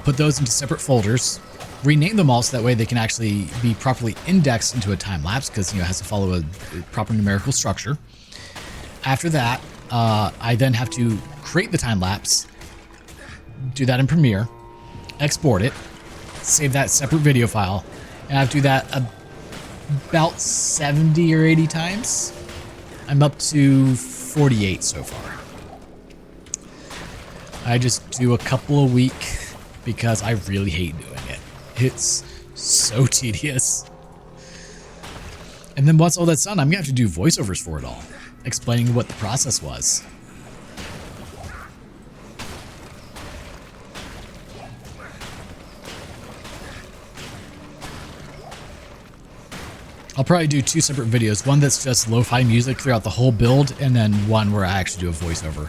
Speaker 1: Put those into separate folders, rename them all so that way they can actually be properly indexed into a time-lapse, because, you know, it has to follow a proper numerical structure. After that, I then have to create the time-lapse, do that in Premiere, export it, save that separate video file, and I have to do that about 70 or 80 times. I'm up to 48 so far. I just do a couple a week because I really hate doing it. It's so tedious. And then once all that's done, I'm gonna have to do voiceovers for it all, explaining what the process was. I'll probably do 2 separate videos, one that's just lo-fi music throughout the whole build, and then one where I actually do a voiceover.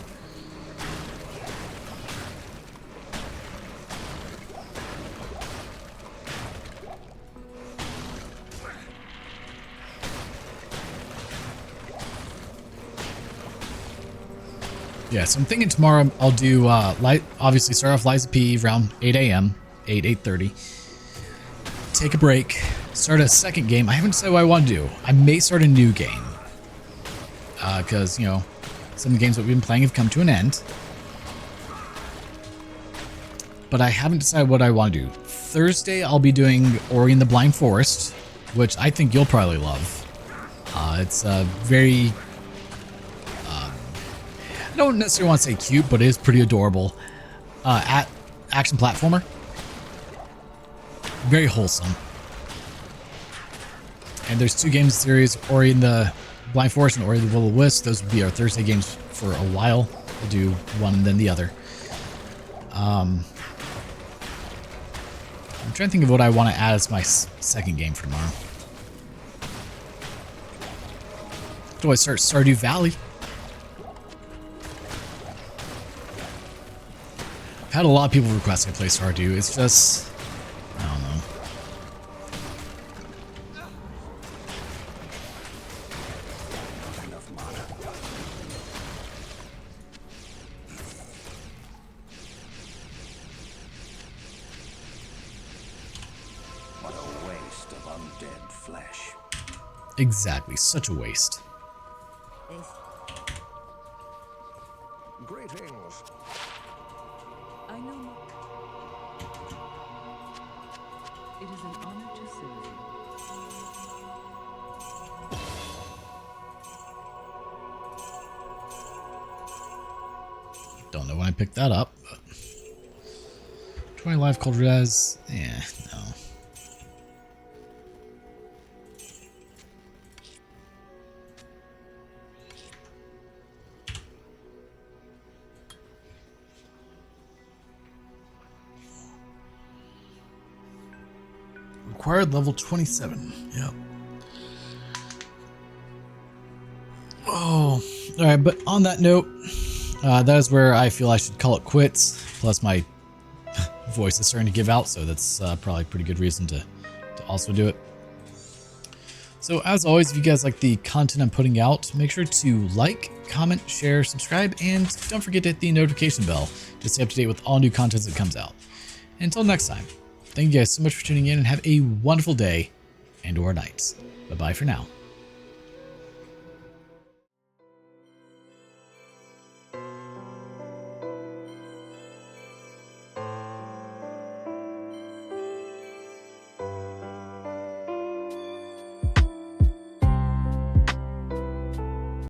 Speaker 1: Yeah, so I'm thinking tomorrow I'll do, obviously start off Liza P around 8 a.m., 8:30. Take a break, start a second game. I haven't decided what I want to do. I may start a new game. Because, you know, some of the games that we've been playing have come to an end. But I haven't decided what I want to do. Thursday, I'll be doing Ori and the Blind Forest, which I think you'll probably love. It's very... I don't necessarily want to say cute, but it is pretty adorable. Action platformer. Very wholesome. And there's 2 games in the series, Ori and the Blind Forest and Ori and the Will of the Wisp. Those would be our Thursday games for a while. We'll do one and then the other. I'm trying to think of what I want to add as my second game for tomorrow. Do I start Stardew Valley? I've had a lot of people request I play Stardew. It's just, I don't know.
Speaker 2: Not enough mana. What a waste of undead flesh.
Speaker 1: Exactly, such a waste.
Speaker 2: Greetings.
Speaker 4: I know not. It is an honor to serve you.
Speaker 1: Don't know when I picked that up, but 20 life cold res, no. Required level 27. Yep. Oh, all right. But on that note, that is where I feel I should call it quits. Plus, my voice is starting to give out, so that's probably a pretty good reason to also do it. So, as always, if you guys like the content I'm putting out, make sure to like, comment, share, subscribe, and don't forget to hit the notification bell to stay up to date with all new content that comes out. And until next time. Thank you guys so much for tuning in and have a wonderful day and or night. Bye-bye for now.